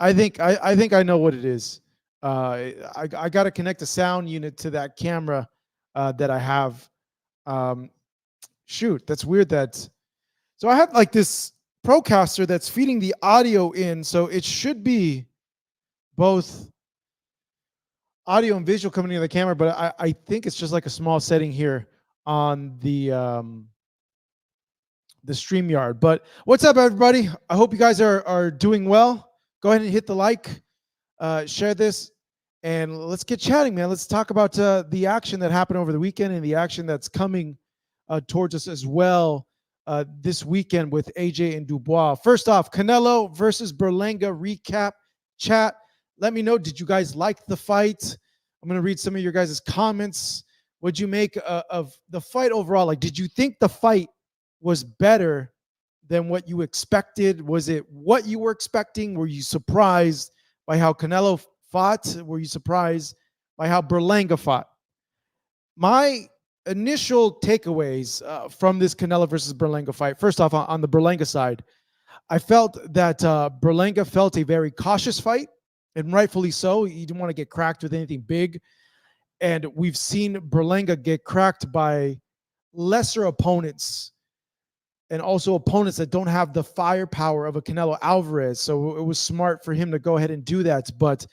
I think I know what it is. I got to connect a sound unit to that camera that I have. Um, Shoot, that's weird. So I have like this Procaster that's feeding the audio in, so it should be both audio and visual coming into the camera. But I think it's just like a small setting here on the StreamYard. But what's up, everybody? I hope you guys are doing well. Go ahead and hit the like, share this, and let's get chatting, man. Let's talk about the action that happened over the weekend and the action that's coming towards us as well this weekend with AJ and Dubois. First off, Canelo versus Berlanga recap chat. Let me know, did you guys like the fight? I'm going to read some of your guys' comments. What'd you make of the fight overall? Like, did you think the fight was better than what you expected? Was it what you were expecting? Were you surprised by how Canelo fought? Were you surprised by how Berlanga fought? My initial takeaways from this Canelo versus Berlanga fight, first off, on the Berlanga side, I felt that Berlanga felt a very cautious fight, and rightfully so. He didn't want to get cracked with anything big. And we've seen Berlanga get cracked by lesser opponents, and also opponents that don't have the firepower of a Canelo Alvarez. So it was smart for him to go ahead and do that. But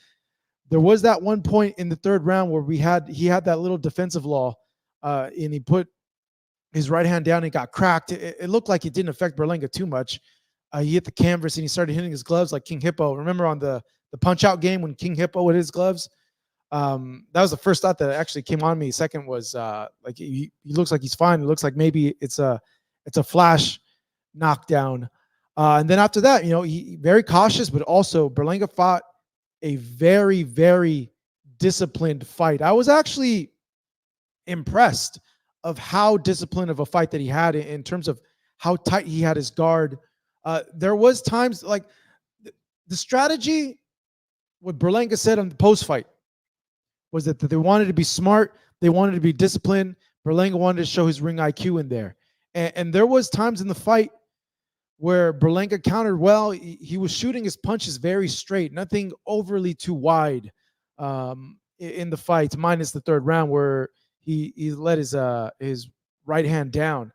there was that one point in the third round where he had that little defensive law, and he put his right hand down and got cracked. It looked like it didn't affect Berlanga too much. He hit the canvas and he started hitting his gloves like King Hippo. Remember on the Punch-Out game when King Hippo with his gloves? That was the first thought that actually came on me. Second was like he looks like he's fine. It looks like maybe it's a flash knockdown. And then after that, he very cautious, but also Berlanga fought a very, very disciplined fight. I was actually impressed of how disciplined of a fight that he had in terms of how tight he had his guard. There was times like the strategy, what Berlanga said on the post-fight, was that they wanted to be smart, they wanted to be disciplined. Berlanga wanted to show his ring IQ in there. And there was times in the fight where Berlanga countered well. He was shooting his punches very straight, nothing overly too wide in the fight, minus the third round where he let his right hand down.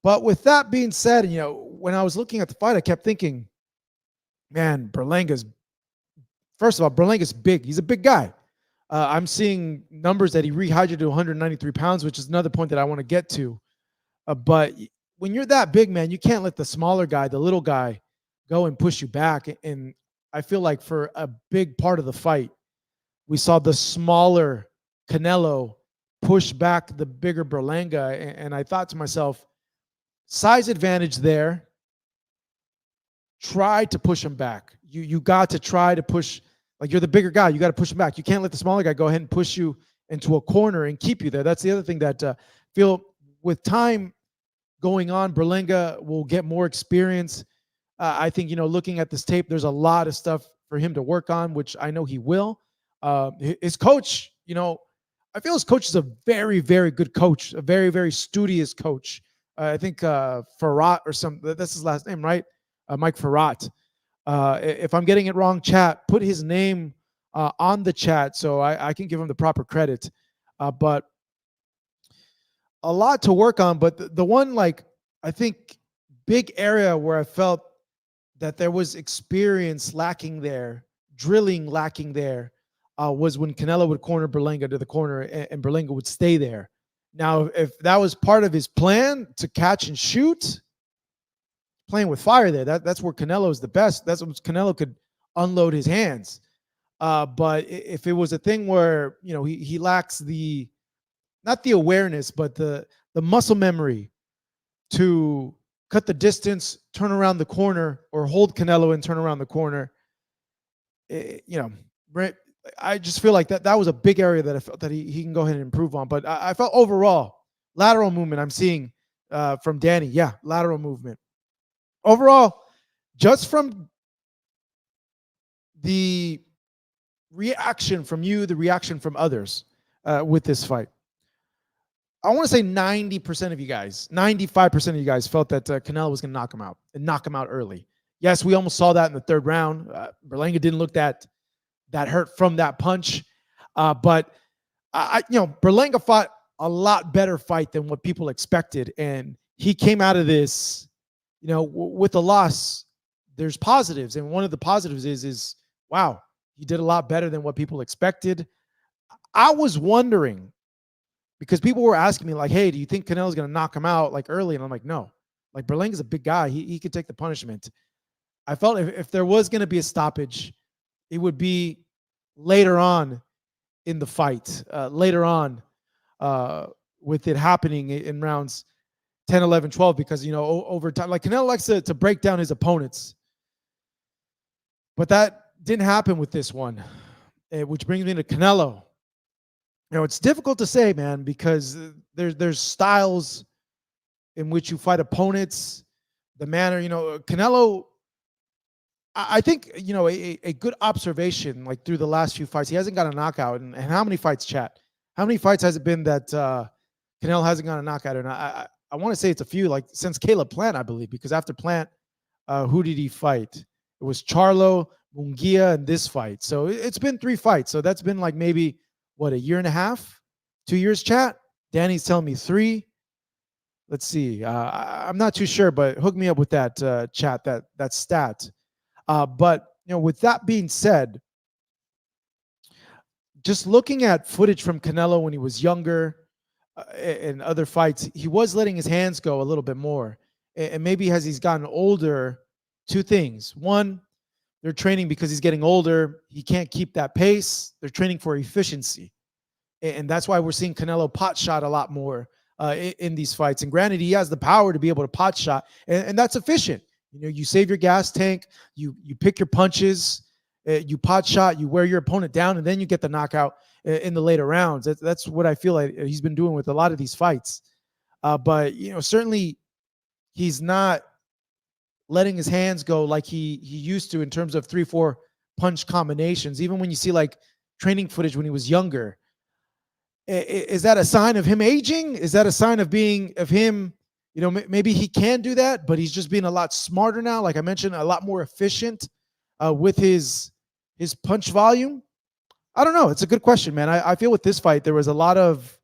But with that being said, when I was looking at the fight, I kept thinking, man, first of all, Berlanga's big. He's a big guy. I'm seeing numbers that he rehydrated to 193 pounds, which is another point that I want to get to. But when you're that big, man, you can't let the smaller guy, the little guy, go and push you back. And I feel like for a big part of the fight, we saw the smaller Canelo push back the bigger Berlanga. And I thought to myself, size advantage there. Try to push him back. You got to try to push. Like, you're the bigger guy. You got to push him back. You can't let the smaller guy go ahead and push you into a corner and keep you there. That's the other thing that feel with time going on, Berlanga will get more experience. I think, looking at this tape, there's a lot of stuff for him to work on, which I know he will. His coach, I feel his coach is a very, very good coach, a very, very studious coach. I think Farrat or that's his last name, right? Mike Farrat. If I'm getting it wrong, chat, put his name on the chat so I can give him the proper credit. But a lot to work on. But the one, I think, big area where I felt that there was experience lacking there, drilling lacking there, was when Canelo would corner Berlanga to the corner and Berlanga would stay there. Now, if that was part of his plan to catch and shoot, playing with fire there, that's where Canelo is the best. That's what Canelo could unload his hands. But if it was a thing where, he lacks not the awareness, but the muscle memory to cut the distance, turn around the corner, or hold Canelo and turn around the corner, I just feel like that was a big area that I felt that he can go ahead and improve on. But I felt overall, lateral movement I'm seeing from Danny. Yeah, lateral movement. Overall, just from the reaction from you, the reaction from others with this fight, I want to say 90% of you guys, 95% of you guys felt that Canelo was going to knock him out and knock him out early. Yes, we almost saw that in the third round. Berlanga didn't look that hurt from that punch, but Berlanga fought a lot better fight than what people expected, and he came out of this, with a loss. There's positives, and one of the positives is wow, he did a lot better than what people expected. I was wondering, because people were asking me like, hey, do you think Canelo's going to knock him out like early? And I'm like, no. Like, Berlanga's a big guy. He could take the punishment. I felt if there was going to be a stoppage, it would be later on in the fight, later on with it happening in rounds 10, 11, 12, because, over time, like Canelo likes to break down his opponents. But that didn't happen with this one, which brings me to Canelo. It's difficult to say, man, because there's styles in which you fight opponents, the manner, Canelo, I think, a good observation, like through the last few fights, he hasn't got a knockout. And how many fights, chat? How many fights has it been that Canelo hasn't got a knockout? And I want to say it's a few, like since Caleb Plant, I believe, because after Plant, who did he fight? It was Charlo, Munguia, and this fight. So it's been 3 fights. So that's been like maybe, what, a year and a half? 2 years, chat? Danny's telling me 3. Let's see. I'm not too sure, but hook me up with that chat, that stat. But, with that being said, just looking at footage from Canelo when he was younger in other fights, he was letting his hands go a little bit more. And maybe as he's gotten older, 2 things. One, they're training because he's getting older. He can't keep that pace. They're training for efficiency. And that's why we're seeing Canelo pot shot a lot more in these fights. And granted, he has the power to be able to pot shot, and that's efficient. You save your gas tank, you pick your punches, you pot shot, you wear your opponent down, and then you get the knockout in the later rounds. That's what I feel like he's been doing with a lot of these fights. But certainly he's not letting his hands go like he used to in terms of 3-4 punch combinations. Even when you see like training footage when he was younger, is that a sign of him aging? Is that a sign of him? Maybe he can do that, but he's just being a lot smarter now. Like I mentioned, a lot more efficient with his punch volume. I don't know. It's a good question, man. I feel with this fight, there was a lot of,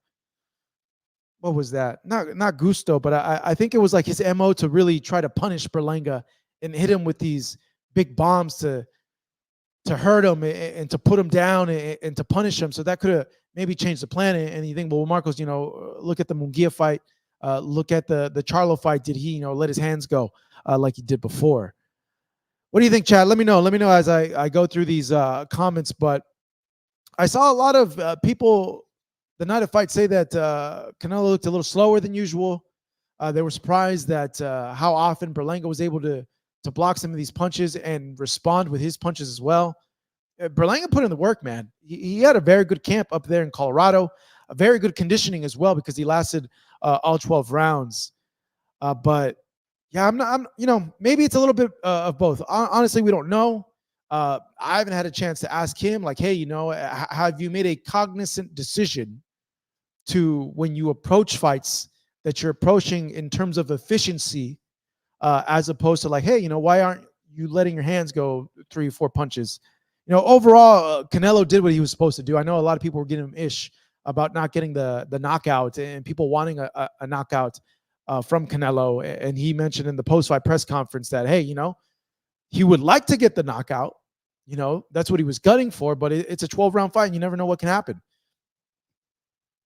what was that? Not gusto, but I think it was like his MO to really try to punish Berlanga and hit him with these big bombs to hurt him and to put him down and to punish him. So that could have maybe changed the plan. And you think, well, Marcos, look at the Munguia fight. Look at the Charlo fight. Did he, let his hands go like he did before? What do you think, Chad? Let me know. Let me know as I go through these comments. But I saw a lot of people the night of fight say that Canelo looked a little slower than usual. They were surprised that how often Berlanga was able to block some of these punches and respond with his punches as well. Berlanga put in the work, man. He had a very good camp up there in Colorado, a very good conditioning as well, because he lasted all 12 rounds. But yeah, I'm maybe it's a little bit of both. Honestly, we don't know. I haven't had a chance to ask him, like, hey, have you made a cognizant decision to, when you approach fights, that you're approaching in terms of efficiency, as opposed to like, hey, why aren't you letting your hands go 3 or 4 punches? Overall, Canelo did what he was supposed to do. I know a lot of people were getting him ish about not getting the knockout, and people wanting a knockout from Canelo. And he mentioned in the post-fight press conference that, hey, he would like to get the knockout. That's what he was gunning for, but it's a 12-round fight, and you never know what can happen.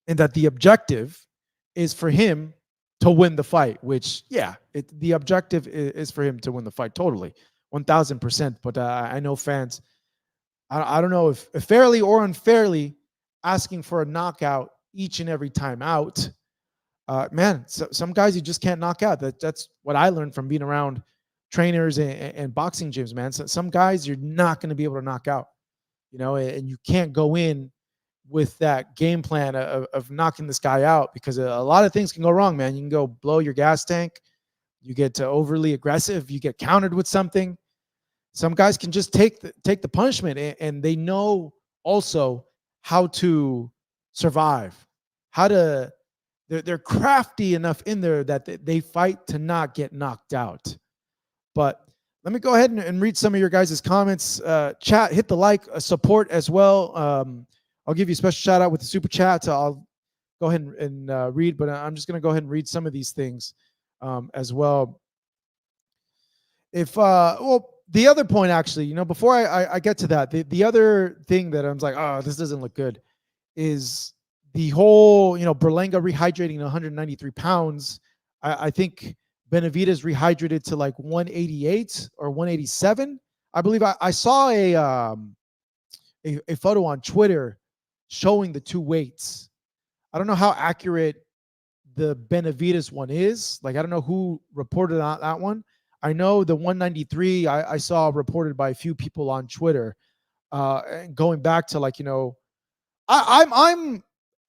And that the objective is for him to win the fight, which, yeah, the objective is for him to win the fight, totally, 1,000%. But I know fans, I don't know if fairly or unfairly, asking for a knockout each and every time out. Man, some guys you just can't knock out. That's what I learned from being around trainers and boxing gyms, man. So some guys you're not going to be able to knock out, and you can't go in with that game plan of knocking this guy out, because a lot of things can go wrong, man. You can go blow your gas tank. You get overly aggressive. You get countered with something. Some guys can just take the punishment, and they know also how to survive, they're crafty enough in there that they fight to not get knocked out. But let me go ahead and read some of your guys' comments. Chat, hit the like, support as well. I'll give you a special shout out with the super chat. I'll go ahead and read, but I'm just going to go ahead and read some of these things as well. If well, the other point actually, before I get to that, the other thing that I'm like, oh, this doesn't look good, is the whole, Berlanga rehydrating 193 pounds. I think Benavidez rehydrated to like 188 or 187. I believe I saw a photo on Twitter showing the two weights. I don't know how accurate the Benavidez one is. Like, I don't know who reported on that one. I know the 193 I saw reported by a few people on Twitter. And going back to like, I'm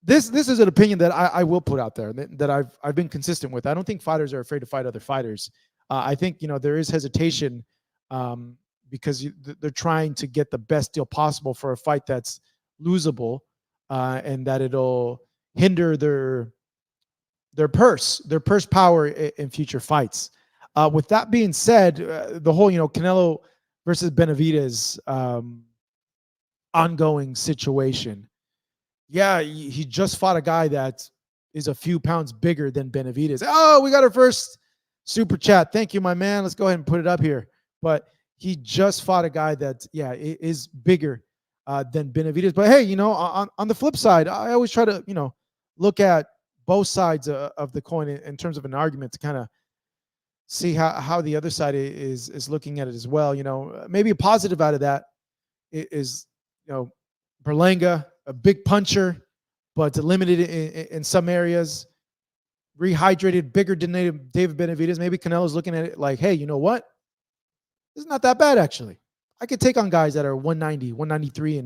this is an opinion that I will put out there that I've been consistent with. I don't think fighters are afraid to fight other fighters. I think there is hesitation because they're trying to get the best deal possible for a fight that's losable, and that it'll hinder their purse power in future fights. With that being said, the whole Canelo versus Benavidez ongoing situation. Yeah, he just fought a guy that is a few pounds bigger than Benavidez. Oh, we got our first super chat. Thank you, my man. Let's go ahead and put it up here. But he just fought a guy that, is bigger than Benavidez. But hey, on the flip side, I always try to, look at both sides of the coin in terms of an argument to kind of see how the other side is looking at it as well. Maybe a positive out of that is, Berlanga, a big puncher, but limited in some areas, rehydrated, bigger than David Benavidez. Maybe Canelo's looking at it like, hey, you know what? It's not that bad, actually. I could take on guys that are 190, 193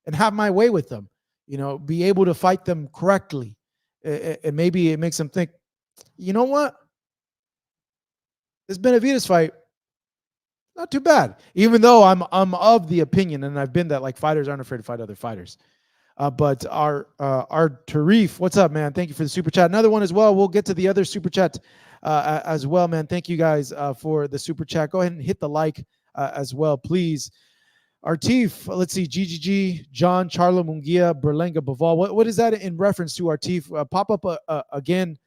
and have my way with them, be able to fight them correctly. And maybe it makes them think, you know what? This Benavidez fight, not too bad. Even though I'm of the opinion, and I've been that, like, fighters aren't afraid to fight other fighters. But our Tarif, what's up, man? Thank you for the super chat. Another one as well. We'll get to the other super chat as well, man. Thank you guys for the super chat. Go ahead and hit the like as well, please. Artif, let's see, GGG, John, Charlo, Munguia, Berlanga, Baval. What is that in reference to, Artif? Pop up again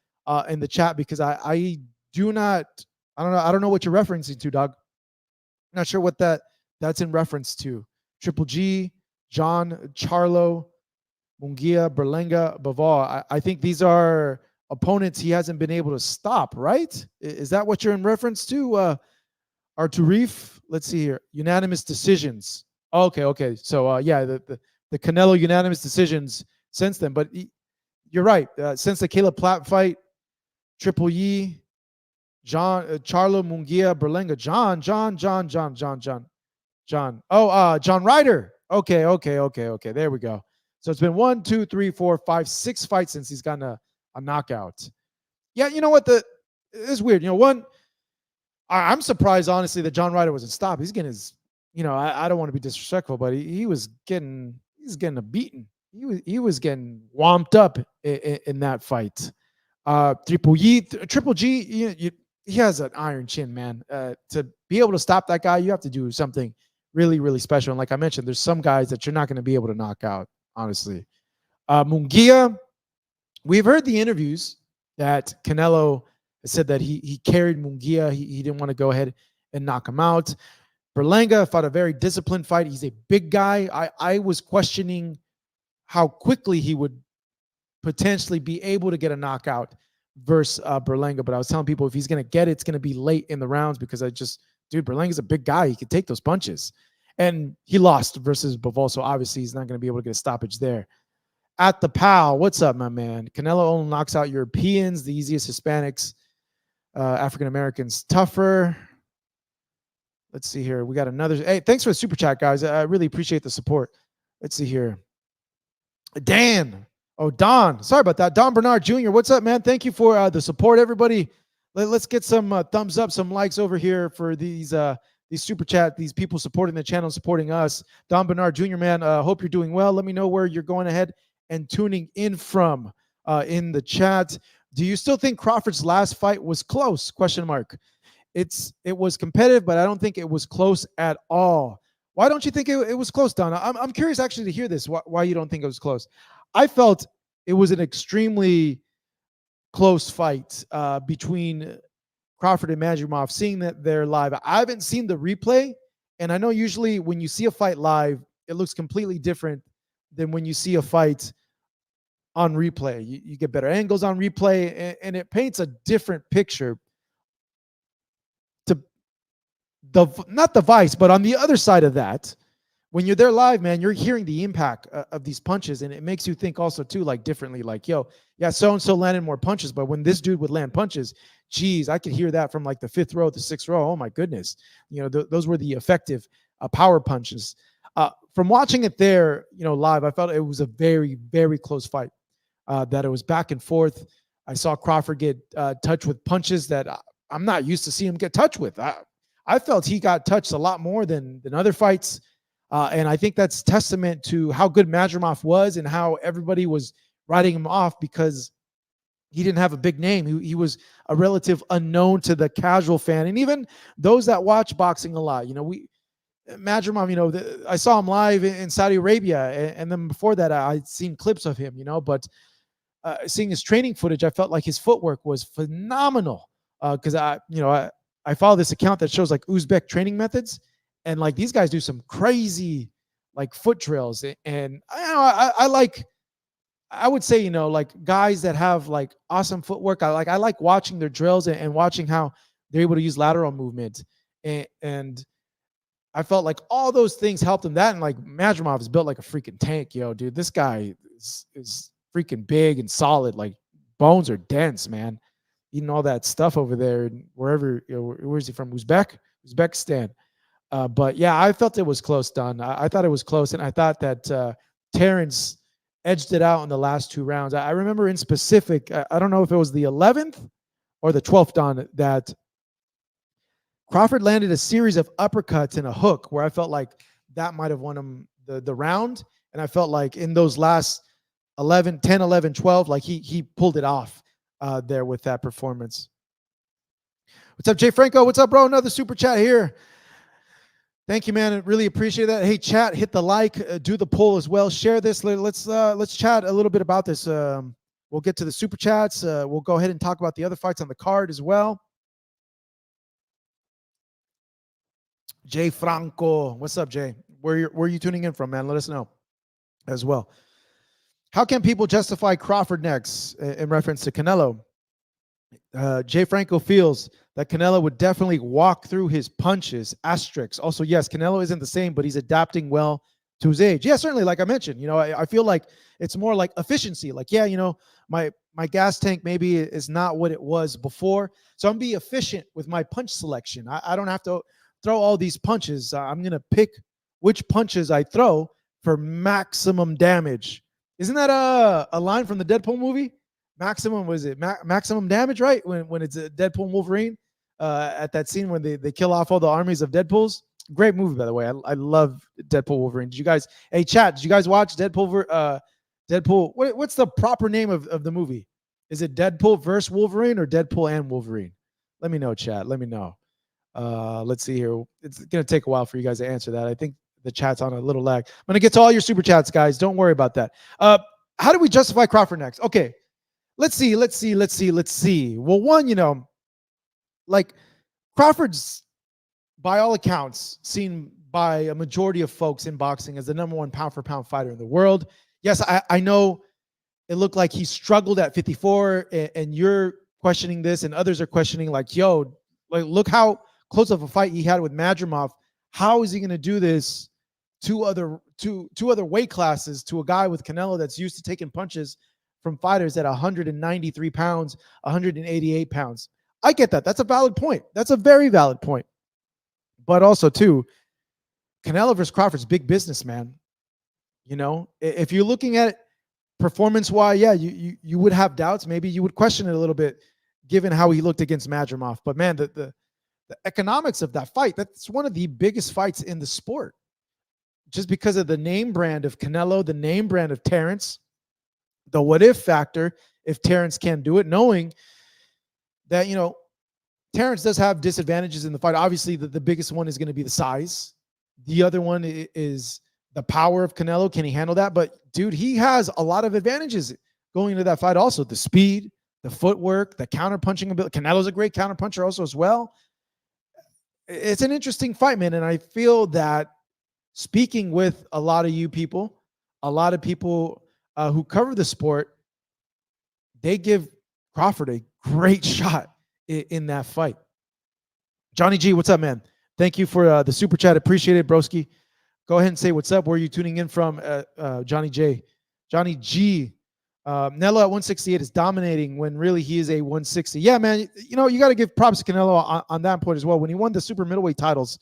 in the chat, because I don't know what you're referencing to, dog. Not sure what that's in reference to. Triple G, John, Charlo, Munguia, Berlanga, Baval. I think these are opponents he hasn't been able to stop, right? Is that what you're in reference to? Arturif, let's see here. Unanimous decisions. Okay. So, the Canelo unanimous decisions since then. But you're right. Since the Caleb Platt fight, Triple E, John, Charlo, Munguia, Berlanga, John. John Ryder. Okay. There we go. So it's been 1, 2, 3, 4, 5, 6 fights since he's gotten a knockout. Yeah, you know what? It's weird. I'm surprised, honestly, that John Ryder wasn't stopped. He's getting his, I don't want to be disrespectful, but he's getting a beating. He was getting whomped up in that fight. Triple G, he has an iron chin, man. To be able to stop that guy, you have to do something really, really special. And like I mentioned, there's some guys that you're not going to be able to knock out, honestly. Munguia, we've heard the interviews that Canelo said that he carried Munguia. He didn't want to go ahead and knock him out. Berlanga fought a very disciplined fight. He's a big guy. I was questioning how quickly he would potentially be able to get a knockout versus Berlanga. But I was telling people, if he's going to get it, it's going to be late in the rounds, because Berlanga's a big guy. He could take those punches. And he lost versus Bivol, so obviously he's not going to be able to get a stoppage there. At the PAL, what's up, my man? Canelo only knocks out Europeans, the easiest Hispanics. African Americans tougher. Let's see here. We got another. Hey, thanks for the super chat, guys. I really appreciate the support. Let's see here. Dan. Oh, Don. Sorry about that. Don Bernard Jr. What's up, man? Thank you for the support, everybody. Let's get some thumbs up, some likes over here for these super chat, these people supporting the channel, supporting us. Don Bernard Jr., man. Hope you're doing well. Let me know where you're going ahead and tuning in from in the chat. Do you still think Crawford's last fight was close? Question mark. it was competitive, but I don't think it was close at all. Why don't you think it was close, Donna? I'm curious actually to hear this. Why you don't think it was close? I felt it was an extremely close fight between Crawford and Madrimov. Seeing that they're live, I haven't seen the replay, and I know usually when you see a fight live, it looks completely different than when you see a fight on replay. You get better angles on replay, and it paints a different picture. To the not the vice, but on the other side of that, when you're there live, man, you're hearing the impact of these punches, and it makes you think also too, like differently. Like, yo, yeah, so and so landed more punches, but when this dude would land punches, geez, I could hear that from like the 5th row, the 6th row. Oh my goodness, those were the effective power punches. From watching it there, live, I felt it was a very, very close fight. That it was back and forth. I saw Crawford get touched with punches that I'm not used to seeing him get touched with. I felt he got touched a lot more than other fights. And I think that's testament to how good Madrimov was and how everybody was writing him off because he didn't have a big name. He was a relative unknown to the casual fan. And even those that watch boxing a lot, Madrimov, I saw him live in Saudi Arabia. And then before that, I'd seen clips of him, but seeing his training footage, I felt like his footwork was phenomenal. Because I follow this account that shows like Uzbek training methods, and like these guys do some crazy like foot drills. And I would say, like guys that have like awesome footwork. I like watching their drills and watching how they're able to use lateral movement. And I felt like all those things helped him. That and like Madrimov is built like a freaking tank, dude. This guy is freaking big and solid. Like bones are dense, man. Eating all that stuff over there and wherever, where's he from? Uzbekistan. But yeah, I felt it was close, Don. I thought it was close, and I thought that Terrence edged it out in the last 2 rounds. I remember in specific, I don't know if it was the 11th or the 12th, Don, that Crawford landed a series of uppercuts and a hook where I felt like that might have won him the round. And I felt like in those last 10, 11, 12, like he pulled it off there with that performance. What's up, Jay Franco? What's up, bro? Another super chat here. Thank you, man. I really appreciate that. Hey, chat, hit the like, do the poll as well. Share this. Let's chat a little bit about this. We'll get to the super chats. We'll go ahead and talk about the other fights on the card as well. Jay Franco. What's up, Jay? Where are you tuning in from, man? Let us know as well. How can people justify Crawford next in reference to Canelo? Jay Franco feels that Canelo would definitely walk through his punches, asterisks. Also, yes, Canelo isn't the same, but he's adapting well to his age. Yeah, certainly, like I mentioned, I feel like it's more like efficiency. Like, yeah, my gas tank maybe is not what it was before. So I'm be efficient with my punch selection. I don't have to throw all these punches. I'm going to pick which punches I throw for maximum damage. Isn't that a line from the Deadpool movie? Maximum damage, right? When it's a Deadpool and Wolverine at that scene when they kill off all the armies of Deadpools. Great movie, by the way. I love Deadpool Wolverine. Did you guys, hey chat, did you guys watch Deadpool? What's the proper name of the movie? Is it Deadpool versus Wolverine or Deadpool and Wolverine? Let me know, chat. Let me know. Let's see here. It's gonna take a while for you guys to answer that. I think the chat's on a little lag. I'm gonna get to all your super chats, guys. Don't worry about that. How do we justify Crawford next? Okay. Let's see. Well, one, like Crawford's, by all accounts, seen by a majority of folks in boxing as the #1 pound-for-pound fighter in the world. Yes, I know it looked like he struggled at 54, and you're questioning this, and others are questioning, like, yo, like look how close of a fight he had with Madrimov. How is he going to do this two other weight classes to a guy with Canelo that's used to taking punches from fighters at 193 pounds, 188 pounds. I get that. That's a valid point. That's a very valid point. But also, too, Canelo versus Crawford's big business, man. If you're looking at it performance-wise, yeah, you would have doubts. Maybe you would question it a little bit, given how he looked against Madrimov. But, man, the economics of that fight, that's one of the biggest fights in the sport. Just because of the name brand of Canelo, the name brand of Terrence, the what if factor if Terrence can't do it, knowing that, Terrence does have disadvantages in the fight. Obviously, the biggest one is going to be the size. The other one is the power of Canelo. Can he handle that? But dude, he has a lot of advantages going into that fight. Also, the speed, the footwork, the counter punching ability. Canelo's a great counter puncher also as well. It's an interesting fight, man. And I feel that speaking with a lot of you people, a lot of people who cover the sport, they give Crawford a great shot in that fight. Johnny G, what's up, man? Thank you for the super chat. Appreciate it, broski. Go ahead and say what's up. Where are you tuning in from, Johnny J? Johnny G. Canelo at 168 is dominating when really he is a 160. Yeah, man. You know, you got to give props to Canelo on that point as well. When he won the super middleweight titles,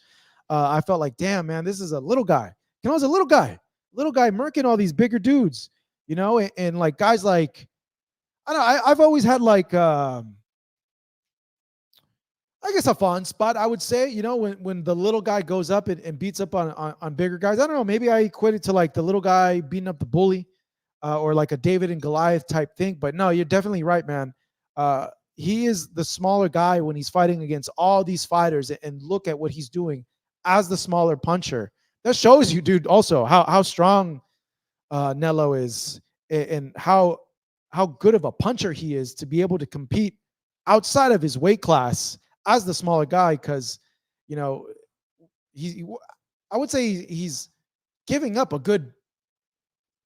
I felt like, damn, man, this is a little guy. Canelo's a little guy murking all these bigger dudes, you know, and like guys like, I don't know, I've always had like, I guess a fun spot, I would say, you know, when the little guy goes up and beats up on bigger guys. I don't know, maybe I equate it to like the little guy beating up the bully, or like a David and Goliath type thing. But no, you're definitely right, man. He is the smaller guy when he's fighting against all these fighters, and look at what he's doing as the smaller puncher. That shows you, dude, also how strong Canelo is, and how good of a puncher he is to be able to compete outside of his weight class as the smaller guy. Because, you know, I would say he's giving up a good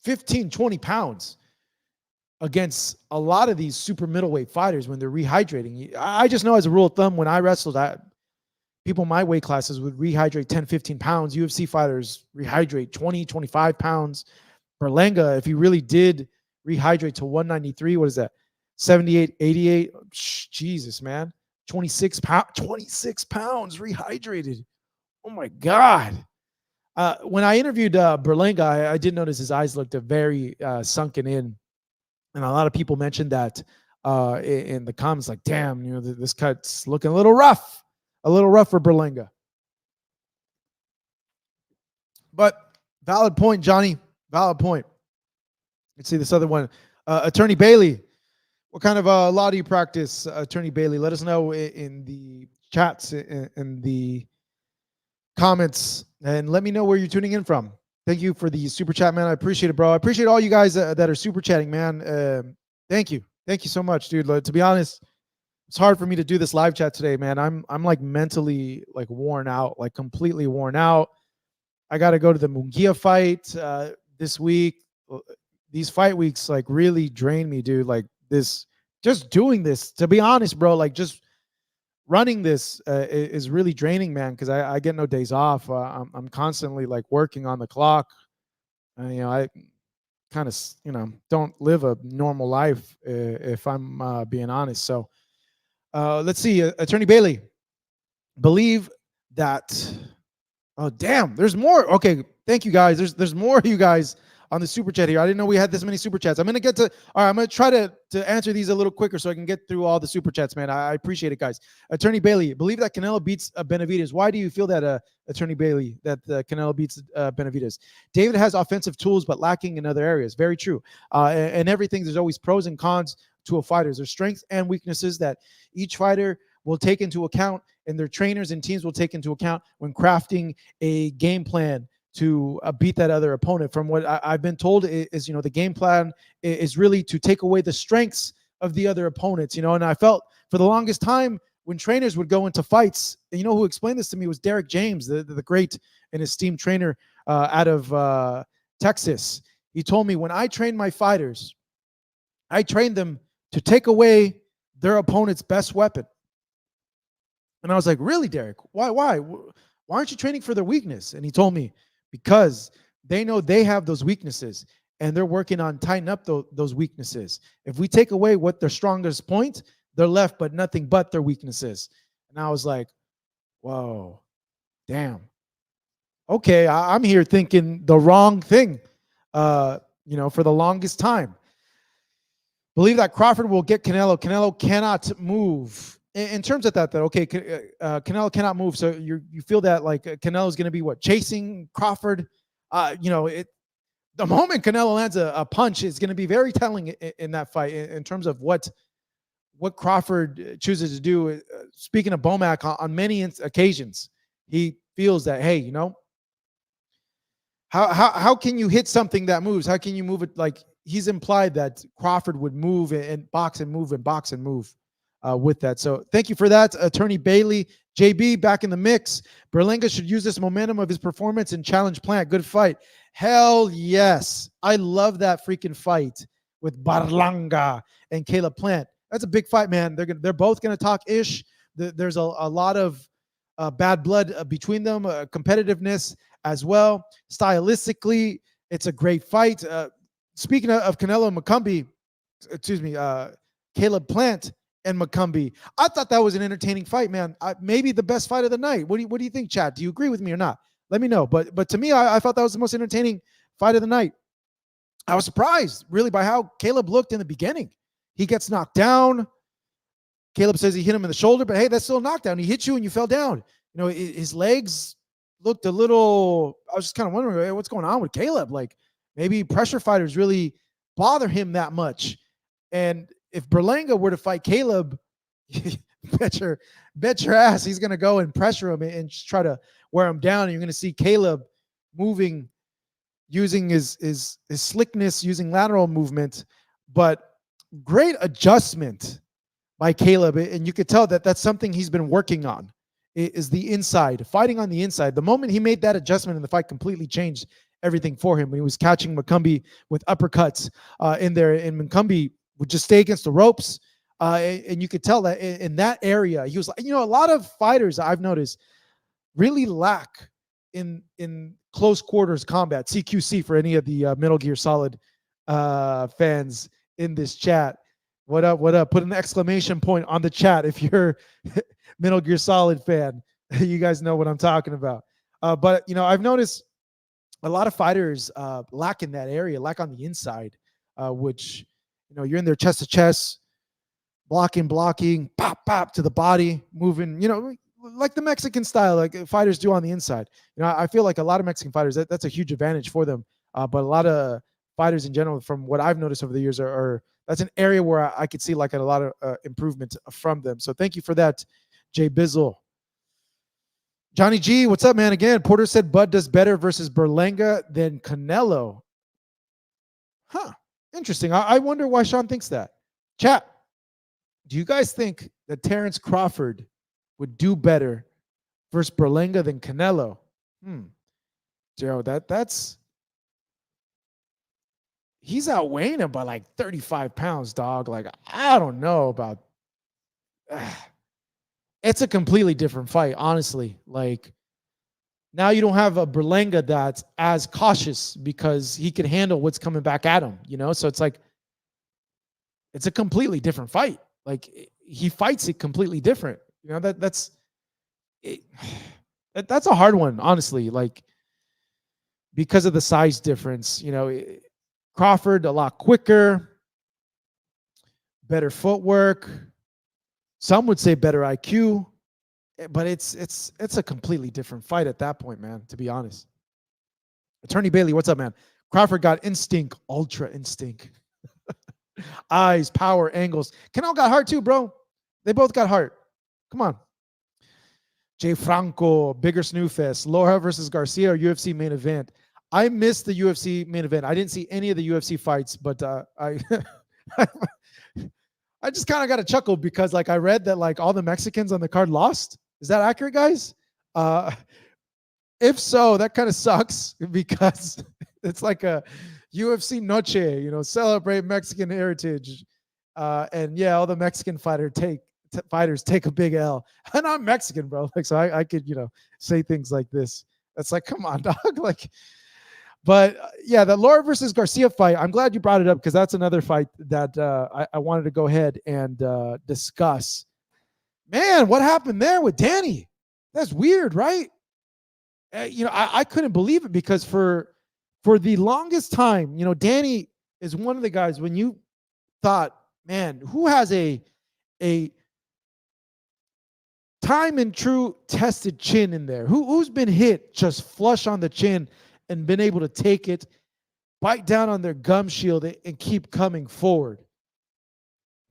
15, 20 pounds against a lot of these super middleweight fighters when they're rehydrating. I just know as a rule of thumb, when I wrestled, people in my weight classes would rehydrate 10, 15 pounds. UFC fighters rehydrate 20, 25 pounds. Berlanga, if he really did rehydrate to 193, what is that? 78, 88. Jesus, man. 26 pounds rehydrated. Oh my God. When I interviewed Berlanga, I did notice his eyes looked very sunken in. And a lot of people mentioned that in the comments, like, damn, you know, this cut's looking a little rough for Berlanga. But valid point, Johnny. Valid point. Let's see this other one. Attorney Bailey. What kind of law do you practice, Attorney Bailey? Let us know in the chats, in the comments, and let me know where you're tuning in from. Thank you for the super chat, man. I appreciate it, bro. I appreciate all you guys that are super chatting, man. Thank you so much, dude. To be honest, it's hard for me to do this live chat today, man. I'm like mentally like worn out, like completely worn out. I got to go to the Munguia fight this week. These fight weeks like really drain me, dude. Like this, just doing this, to be honest, bro, like just running this is really draining, man, because I get no days off. I'm constantly like working on the clock. You know, I kind of, you know, don't live a normal life, if I'm being honest. So let's see, Attorney Bailey, believe that. Oh, damn, there's more. Okay, thank you guys. There's more of you guys on the super chat here. I didn't know we had this many super chats. I'm gonna get to, all right, I'm gonna try to answer these a little quicker so I can get through all the super chats, man. I appreciate it, guys. Attorney Bailey, believe that Canelo beats Benavidez. Why do you feel that, Attorney Bailey, that Canelo beats Benavidez? David has offensive tools but lacking in other areas. Very true. And everything, there's always pros and cons to a fighter. There's strengths and weaknesses that each fighter will take into account, and their trainers and teams will take into account when crafting a game plan to beat that other opponent. From what I've been told is, you know, the game plan is really to take away the strengths of the other opponents, you know. And I felt for the longest time when trainers would go into fights, and you know who explained this to me was Derek James, the great and esteemed trainer out of Texas. He told me, when I train my fighters, I train them to take away their opponent's best weapon. And I was like, really, Derek? Why aren't you training for their weakness? And he told me, because they know they have those weaknesses and they're working on tightening up those weaknesses. If we take away what their strongest point, they're left but nothing but their weaknesses. And I was like, whoa, damn. Okay, I'm here thinking the wrong thing, you know, for the longest time. Believe that Crawford will get Canelo. Canelo cannot move. In terms of that, okay, Canelo cannot move. So you feel that like Canelo is going to be what, chasing Crawford? You know, the moment Canelo lands a punch is going to be very telling in that fight in terms of what what Crawford chooses to do. Speaking of Bomac, on many occasions, he feels that, hey, how can you hit something that moves? How can you move it? Like, he's implied that Crawford would move and box and move and box and move with that. So thank you for that, Attorney Bailey. JB back in the mix. Berlanga should use this momentum of his performance and challenge Plant. Good fight. Hell yes. I love that freaking fight with Berlanga and Caleb Plant. That's a big fight, man. They're both going to talk ish. There's a lot of bad blood between them, competitiveness as well. Stylistically, it's a great fight. Speaking of Canelo and McCumbee, Caleb Plant and McCumbee, I thought that was an entertaining fight, man. Maybe the best fight of the night. What do you think, Chad? Do you agree with me or not? Let me know. But to me, I thought that was the most entertaining fight of the night. I was surprised, really, by how Caleb looked in the beginning. He gets knocked down. Caleb says he hit him in the shoulder, but hey, that's still a knockdown. He hit you and you fell down. His legs looked a little, I was just kind of wondering, hey, what's going on with Caleb? Like, maybe pressure fighters really bother him that much. And if Berlanga were to fight Caleb, bet your ass he's going to go and pressure him and just try to wear him down. And you're going to see Caleb moving, using his slickness, using lateral movement, but great adjustment by Caleb. And you could tell that that's something he's been working on, is the inside, fighting on the inside. The moment he made that adjustment in the fight, completely changed everything for him. When he was catching McCumbee with uppercuts in there, and McCumbee would just stay against the ropes. And you could tell that in that area, he was like, a lot of fighters I've noticed really lack in close quarters combat. CQC for any of the Metal Gear Solid fans in this chat. What up? What up? Put an exclamation point on the chat if you're Metal Gear Solid fan. You guys know what I'm talking about. But I've noticed a lot of fighters lack in that area, lack on the inside, which you're in there chest to chest, blocking, pop to the body, moving, like the Mexican style, like fighters do on the inside. I feel like a lot of Mexican fighters, that's a huge advantage for them. But a lot of fighters in general, from what I've noticed over the years, are that's an area where I could see like a lot of improvement from them. So thank you for that, Jay Bizzle. Johnny G, what's up, man? Again, Porter said Bud does better versus Berlanga than Canelo. Huh. Interesting. I wonder why Sean thinks that. Chat, do you guys think that Terrence Crawford would do better versus Berlanga than Canelo? Joe, that's he's outweighing him by like 35 pounds, dog. Like, I don't know about it's a completely different fight, honestly. Like, now you don't have a Berlanga that's as cautious because he can handle what's coming back at him, So it's like, it's a completely different fight. Like, he fights it completely different. That's a hard one, honestly. Like, because of the size difference, Crawford a lot quicker, better footwork. Some would say better IQ, but it's a completely different fight at that point, man, to be honest. Attorney Bailey, what's up, man? Crawford got instinct, ultra instinct. Eyes, power, angles. Canelo got heart too, bro. They both got heart. Come on. Jay Franco, bigger snoo fest. Lara versus Garcia, or UFC main event. I missed the UFC main event. I didn't see any of the UFC fights, but I I just kind of got a chuckle because like I read that like all the Mexicans on the card lost. Is that accurate, guys? If so, that kind of sucks because it's like a UFC noche, celebrate Mexican heritage. And yeah, all the Mexican fighters take a big L. And I'm Mexican, bro. Like, so I could, say things like this. That's like, come on, dog. Like, but yeah, the Lara versus Garcia fight, I'm glad you brought it up because that's another fight that I wanted to go ahead and discuss. Man, what happened there with Danny? That's weird, right? I couldn't believe it because for the longest time, Danny is one of the guys when you thought, man, who has a time and true tested chin in there? Who's been hit just flush on the chin and been able to take it, bite down on their gum shield and keep coming forward?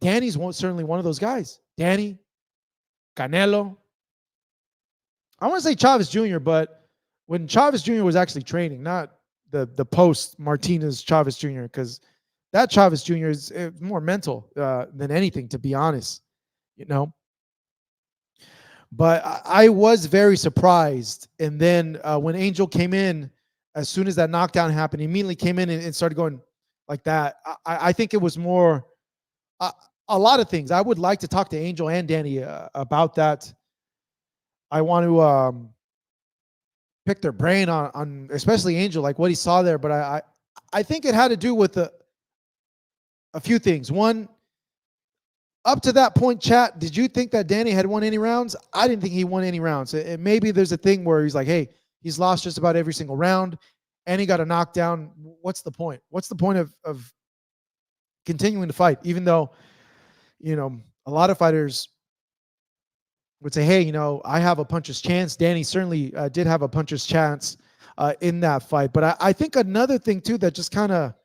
Danny's certainly one of those guys. Danny, Canelo. I want to say Chavez Jr., but when Chavez Jr. was actually training, not the post Martinez Chavez Jr., because that Chavez Jr. is more mental than anything, to be honest. You know, but I was very surprised. And then when Angel came in, as soon as that knockdown happened, he immediately came in and started going like that. I think it was more a lot of things. I would like to talk to Angel and Danny about that. I want to pick their brain on especially Angel, like what he saw there. But I think it had to do with a few things. One, up to that point, chat, did you think that Danny had won any rounds? I didn't think he won any rounds. Maybe there's a thing where he's like, hey, he's lost just about every single round and he got a knockdown. What's the point? What's the point of continuing to fight? Even though, you know, a lot of fighters would say, hey, you know, I have a puncher's chance. Danny certainly did have a puncher's chance in that fight. But I think another thing, too, that just kind of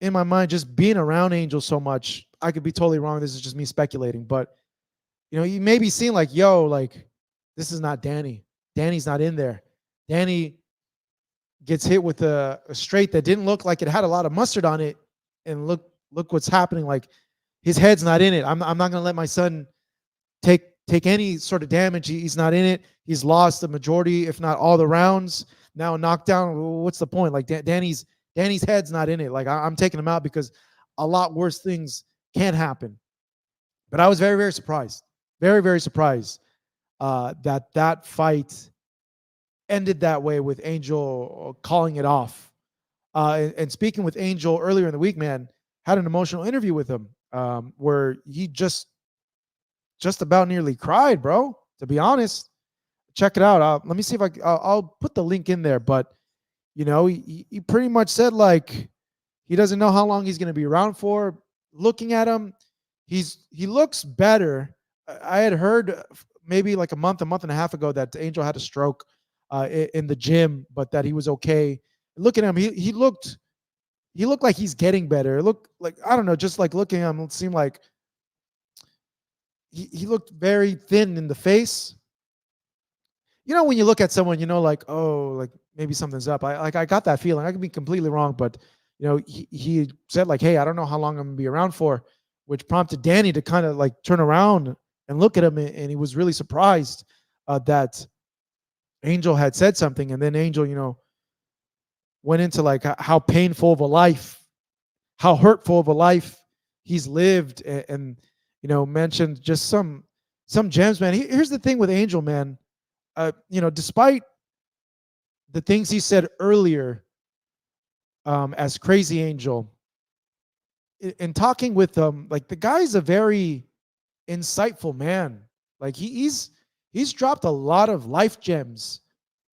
in my mind, just being around Angel so much, I could be totally wrong. This is just me speculating. But, you know, you may be seeing like, yo, like, this is not Danny. Danny's not in there. Danny gets hit with a straight that didn't look like it had a lot of mustard on it. And look what's happening. Like, his head's not in it. I'm not going to let my son take any sort of damage. He's not in it. He's lost the majority, if not all the rounds. Now a knockdown. What's the point? Like Danny's head's not in it. Like I'm taking him out because a lot worse things can happen. But I was very, very surprised. Very, very surprised that fight ended that way with Angel calling it off. And speaking with Angel earlier in the week, man, had an emotional interview with him where he just about nearly cried, bro, to be honest. Check it out. Let me see if I'll put the link in there. But, you know, he pretty much said, like, he doesn't know how long he's going to be around for. Looking at him, he looks better. I had heard maybe like a month and a half ago that Angel had a stroke in the gym, but that he was okay. Looking at him, he looked like he's getting better. It looked like, I don't know, just like looking at him, it seemed like he looked very thin in the face. You know, when you look at someone, you know, like, oh, like maybe something's up. I got that feeling. I could be completely wrong, but you know, he said like, hey, I don't know how long I'm gonna be around for, which prompted Danny to kind of like turn around and look at him, and he was really surprised that Angel had said something, and then Angel, you know, went into like how painful of a life, how hurtful of a life he's lived, and you know, mentioned just some gems, man. Here's the thing with Angel, man. You know, despite the things he said earlier, as Crazy Angel, in talking with him, like the guy's a very insightful man. Like he's dropped a lot of life gems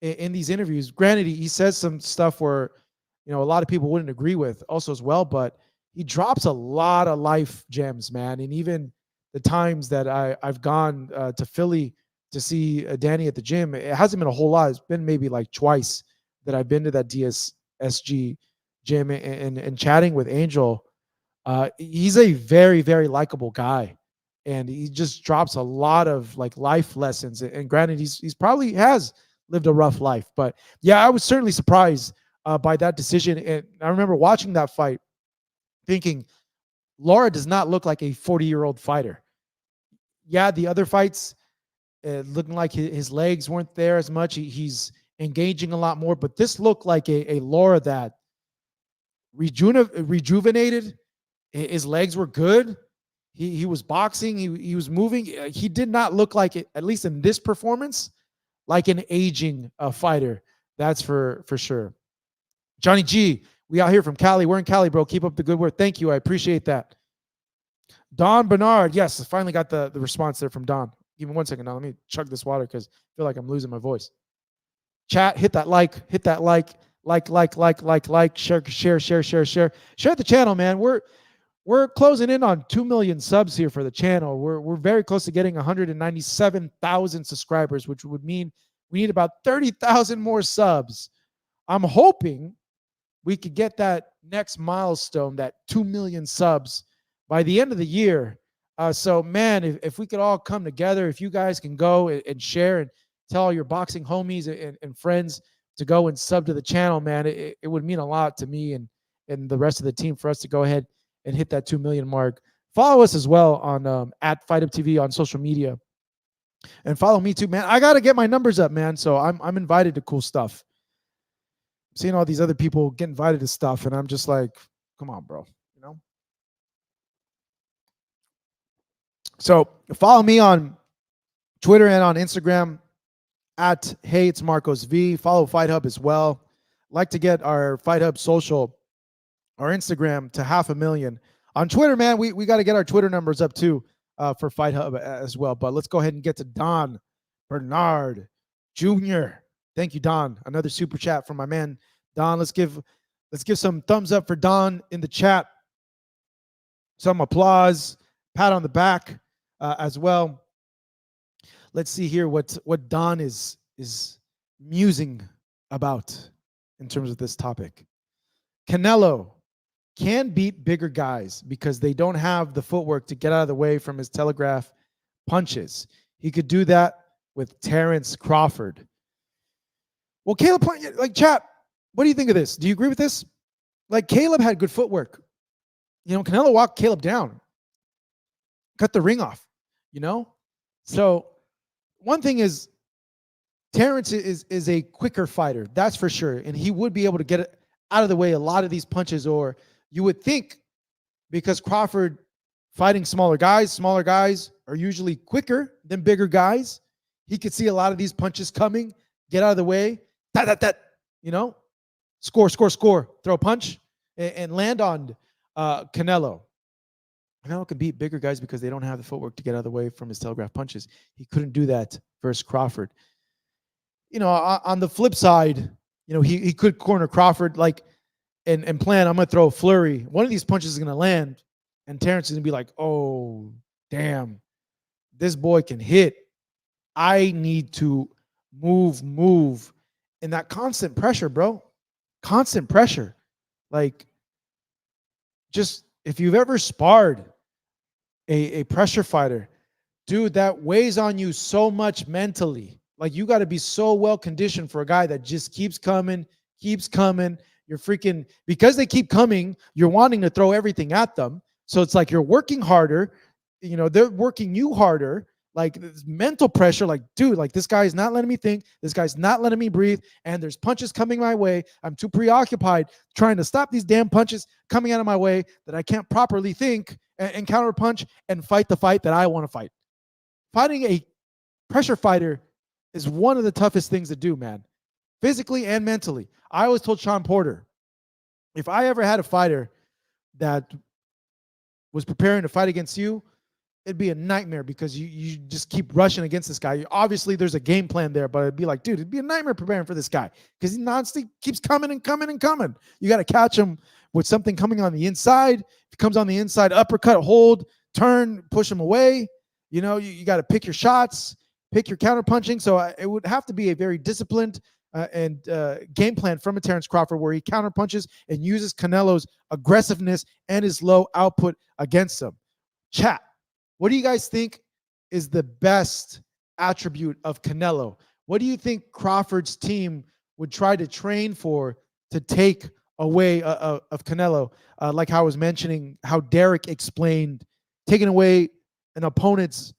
in these interviews. Granted, he says some stuff where, you know, a lot of people wouldn't agree with also as well, but he drops a lot of life gems, man. And even the times that I've gone to Philly to see Danny at the gym, it hasn't been a whole lot. It's been maybe like twice that I've been to that DSSG gym and chatting with Angel. He's a very, very likable guy, and he just drops a lot of like life lessons. And granted, he's probably has lived a rough life, but yeah, I was certainly surprised by that decision. And I remember watching that fight thinking, Lara does not look like a 40-year-old fighter. Yeah, the other fights, looking like his legs weren't there as much. He's engaging a lot more, but this looked like a Lara that rejuvenated. His legs were good. He was boxing. He was moving. He did not look like it, at least in this performance, like an aging fighter. That's for sure. Johnny G, we out here from Cali. We're in Cali, bro. Keep up the good work. Thank you. I appreciate that. Don Bernard. Yes, I finally got the response there from Don. Give me 1 second now. Let me chug this water because I feel like I'm losing my voice. Chat, hit that like, share. Share the channel, man. We're closing in on 2 million subs here for the channel. We're very close to getting 197,000 subscribers, which would mean we need about 30,000 more subs. I'm hoping we could get that next milestone, that 2 million subs, by the end of the year. So, man, if we could all come together, if you guys can go and share and tell all your boxing homies and friends to go and sub to the channel, man, it would mean a lot to me and the rest of the team for us to go ahead and hit that 2 million mark. Follow us as well on at Fight Up TV on social media. And follow me too, man. I got to get my numbers up, man. So I'm invited to cool stuff. I'm seeing all these other people get invited to stuff, and I'm just like, come on, bro. You know? So follow me on Twitter and on Instagram at Hey It's Marcos V. Follow Fight Hub as well. Like to get our Fight Hub social, our Instagram to 500,000. On Twitter, man, we got to get our Twitter numbers up too for Fight Hub as well. But let's go ahead and get to Don Bernard Jr. Thank you, Don. Another super chat from my man Don. Let's give some thumbs up for Don in the chat. Some applause, pat on the back as well. Let's see here what Don is musing about in terms of this topic. Canelo can beat bigger guys because they don't have the footwork to get out of the way from his telegraph punches. He could do that with Terrence Crawford. Well, Caleb, like, chat, what do you think of this? Do you agree with this? Like, Caleb had good footwork. You know, Canelo walked Caleb down, cut the ring off, you know? So one thing is, Terrence is a quicker fighter, that's for sure. And he would be able to get out of the way a lot of these punches, or you would think, because Crawford fighting smaller guys are usually quicker than bigger guys. He could see a lot of these punches coming, get out of the way, you know, score, throw a punch and land on Canelo. Canelo can beat bigger guys because they don't have the footwork to get out of the way from his telegraph punches. He couldn't do that versus Crawford. You know, on the flip side, you know, he could corner Crawford, like, and plan, I'm going to throw a flurry. One of these punches is going to land, and Terrence is going to be like, oh, damn, this boy can hit. I need to move. And that constant pressure, bro. Constant pressure. Like, just, if you've ever sparred a pressure fighter, dude, that weighs on you so much mentally. Like, you got to be so well conditioned for a guy that just keeps coming. You're freaking, because they keep coming, you're wanting to throw everything at them. So it's like you're working harder. You know, they're working you harder. Like, this mental pressure, like, dude, like, this guy is not letting me think. This guy's not letting me breathe. And there's punches coming my way. I'm too preoccupied trying to stop these damn punches coming out of my way that I can't properly think and counter punch and fight the fight that I want to fight. Fighting a pressure fighter is one of the toughest things to do, man. Physically and mentally. I always told Sean Porter, if I ever had a fighter that was preparing to fight against you, it'd be a nightmare because you just keep rushing against this guy. Obviously, there's a game plan there, but it'd be like, dude, it'd be a nightmare preparing for this guy because he nonstop keeps coming. You got to catch him with something coming on the inside. If he comes on the inside, uppercut, hold, turn, push him away. You know, you got to pick your shots, pick your counter punching. So it would have to be a very disciplined and game plan from a Terrence Crawford where he counter punches and uses Canelo's aggressiveness and his low output against him. Chat, what do you guys think is the best attribute of Canelo? What do you think Crawford's team would try to train for to take away of Canelo? Like how I was mentioning, how Derek explained taking away an opponent's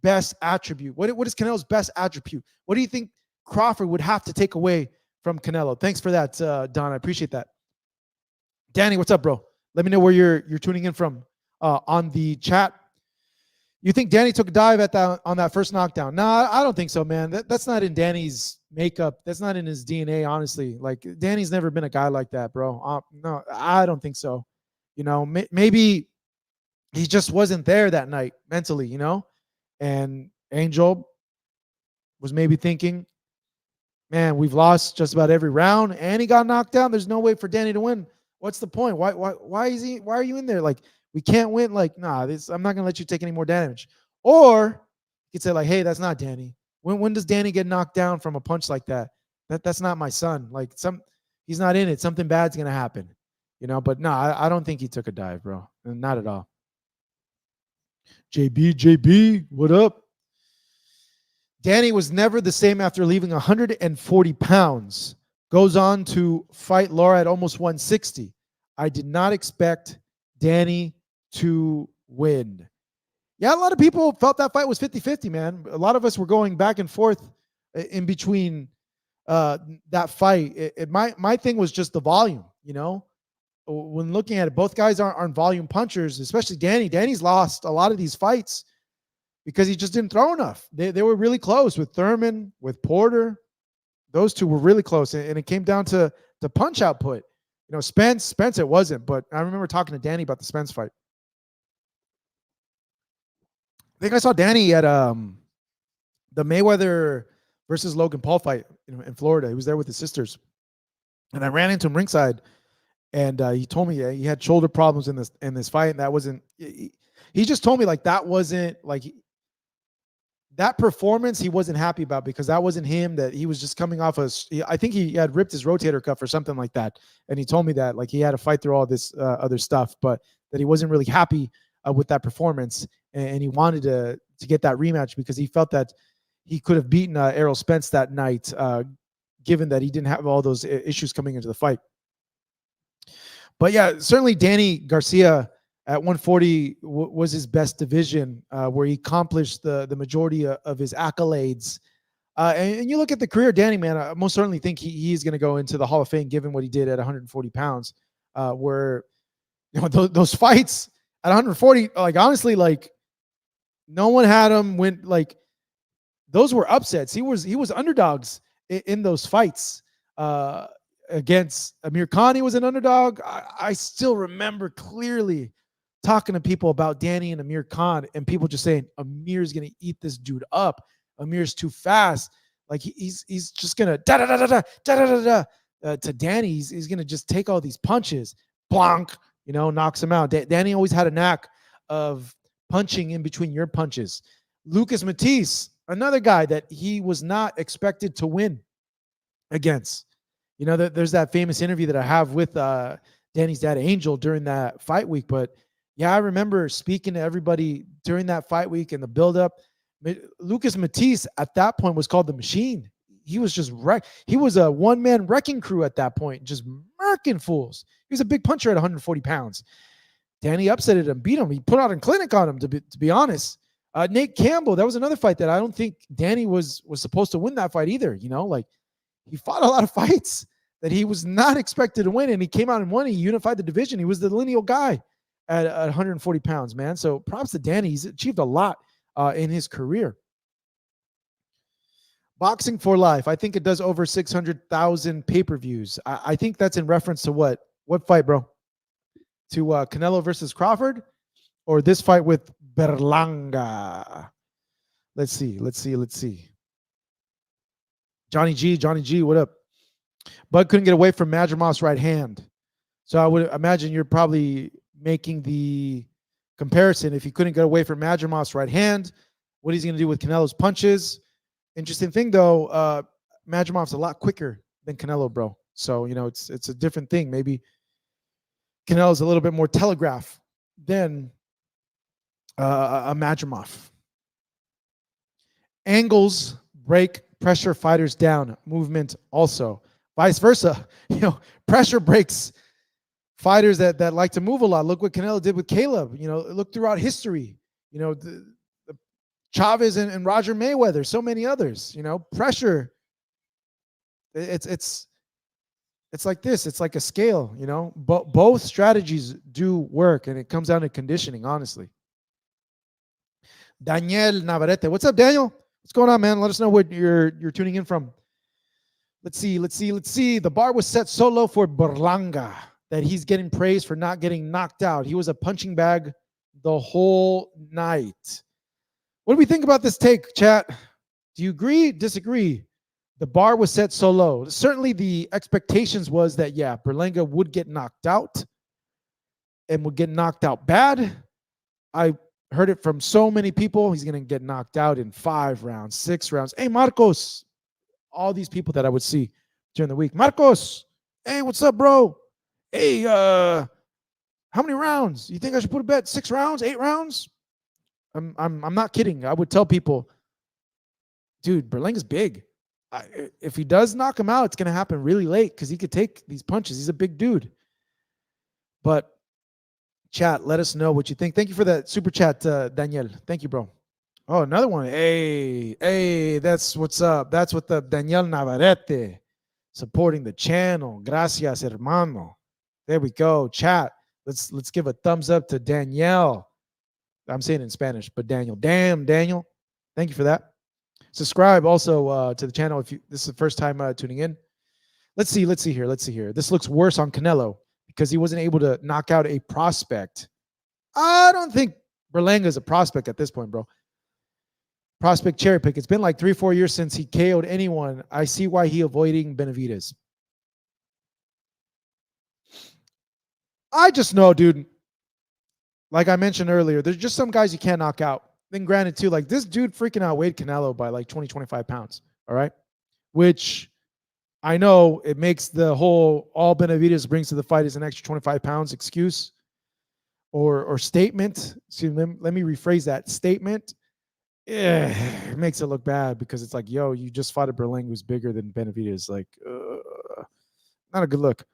best attribute. What is Canelo's best attribute? What do you think Crawford would have to take away from Canelo? Thanks for that, Don. I appreciate that. Danny, what's up, bro? Let me know where you're tuning in from on the chat. You think Danny took a dive on that first knockdown? No, I don't think so, man. That's not in Danny's makeup. That's not in his DNA, honestly. Like, Danny's never been a guy like that, bro. No, I don't think so. You know, maybe he just wasn't there that night mentally, you know? And Angel was maybe thinking, man, we've lost just about every round, and he got knocked down. There's no way for Danny to win. What's the point? Why are you in there? Like, we can't win. Like, nah, I'm not gonna let you take any more damage. Or you could say, like, hey, that's not Danny. When does Danny get knocked down from a punch like that? That's not my son. Like, he's not in it. Something bad's gonna happen. You know, but no, I don't think he took a dive, bro. Not at all. JB, what up? Danny was never the same after leaving 140 pounds. Goes on to fight Lara at almost 160. I did not expect Danny to win. Yeah, a lot of people felt that fight was 50-50, man. A lot of us were going back and forth in between that fight. My thing was just the volume, you know? When looking at it, both guys aren't volume punchers, especially Danny. Danny's lost a lot of these fights because he just didn't throw enough. They were really close with Thurman, with Porter. Those two were really close, and it came down to punch output. You know, Spence it wasn't, but I remember talking to Danny about the Spence fight. I think I saw Danny at the Mayweather versus Logan Paul fight in Florida. He was there with his sisters, and I ran into him ringside, and he told me he had shoulder problems in this fight, and that wasn't. He just told me like that wasn't like that performance he wasn't happy about because that wasn't him. That he was just coming off I think he had ripped his rotator cuff or something like that, and he told me that like he had to fight through all this other stuff, but that he wasn't really happy with that performance, and he wanted to get that rematch because he felt that he could have beaten Errol Spence that night, given that he didn't have all those issues coming into the fight. But yeah, certainly Danny Garcia at 140 was his best division, where he accomplished the majority of his accolades. And you look at the career of Danny, man, I most certainly think he's going to go into the Hall of Fame given what he did at 140 pounds, where you know those fights at 140, like honestly, like no one had him win. Like those were upsets. He was underdogs in those fights. Against Amir Khan, he was an underdog. I still remember clearly talking to people about Danny and Amir Khan, and people just saying Amir's gonna eat this dude up. Amir's too fast. Like he's just gonna to Danny. He's gonna just take all these punches. Blanc, you know, knocks him out. Danny always had a knack of punching in between your punches. Lucas Matisse, another guy that he was not expected to win against. You know, there's that famous interview that I have with Danny's dad, Angel, during that fight week. But yeah, I remember speaking to everybody during that fight week and the buildup. Lucas Matisse at that point was called the Machine. He was just he was a one-man wrecking crew at that point, just murking fools. He was a big puncher at 140 pounds. Danny upsetted him, beat him. He put out a clinic on him, to be honest. Nate Campbell, that was another fight that I don't think Danny was supposed to win that fight either. You know, like he fought a lot of fights that he was not expected to win, and he came out and won. He unified the division. He was the lineal guy at 140 pounds, man. So props to Danny. He's achieved a lot in his career. Boxing for Life. I think it does over 600,000 pay-per-views. I think that's in reference to what? What fight, bro? To Canelo versus Crawford? Or this fight with Berlanga? Let's see. Johnny G, what up? Bud couldn't get away from Madrimav's right hand. So I would imagine you're probably making the comparison. If he couldn't get away from Madrimav's right hand, what he's going to do with Canelo's punches. Interesting thing, though, Madrimav's a lot quicker than Canelo, bro. So, you know, it's a different thing. Maybe Canelo's a little bit more telegraph than a Madrimav. Angles break pressure fighters down. Movement also. Vice versa. You know, pressure breaks fighters that like to move a lot. Look what Canelo did with Caleb. You know, look throughout history. You know, the Chavez and Roger Mayweather, so many others. You know, pressure. It's like this. It's like a scale. You know, both strategies do work, and it comes down to conditioning. Honestly. Daniel Navarrete, what's up, Daniel? What's going on, man? Let us know where you're tuning in from. Let's see. The bar was set so low for Berlanga that he's getting praised for not getting knocked out. He was a punching bag the whole night. What do we think about this take, chat? Do you agree? Disagree? The bar was set so low. Certainly the expectations was that, yeah, Berlanga would get knocked out and would get knocked out bad. I heard it from so many people. He's going to get knocked out in 5 rounds, 6 rounds. Hey, Marcos. All these people that I would see during the week. Marcos, hey, what's up, bro? Hey, how many rounds? You think I should put a bet? 6 rounds, 8 rounds? I'm not kidding. I would tell people, dude, Berlanga's big. If he does knock him out, it's gonna happen really late because he could take these punches. He's a big dude. But chat, let us know what you think. Thank you for that super chat, Daniel. Thank you, bro. Oh, another one. Hey, that's what's up. That's what the Daniel Navarrete supporting the channel. Gracias, hermano. There we go. Chat. Let's give a thumbs up to Danielle. I'm saying it in Spanish, but Daniel. Damn, Daniel. Thank you for that. Subscribe also to the channel if this is the first time tuning in. Let's see here. This looks worse on Canelo because he wasn't able to knock out a prospect. I don't think Berlanga is a prospect at this point, bro. Prospect cherry pick. It's been like 3-4 years since he KO'd anyone. I see why he avoiding Benavidez. I just know, dude. Like I mentioned earlier, there's just some guys you can't knock out. Then granted, too, like this dude freaking outweighed Canelo by like 20, 25 pounds. All right. Which I know it makes the whole all Benavidez brings to the fight is an extra 25 pounds excuse or statement. See, let me rephrase that statement. It makes it look bad because it's like, yo, you just fought a Berlanga who's bigger than Benavidez. Like, not a good look.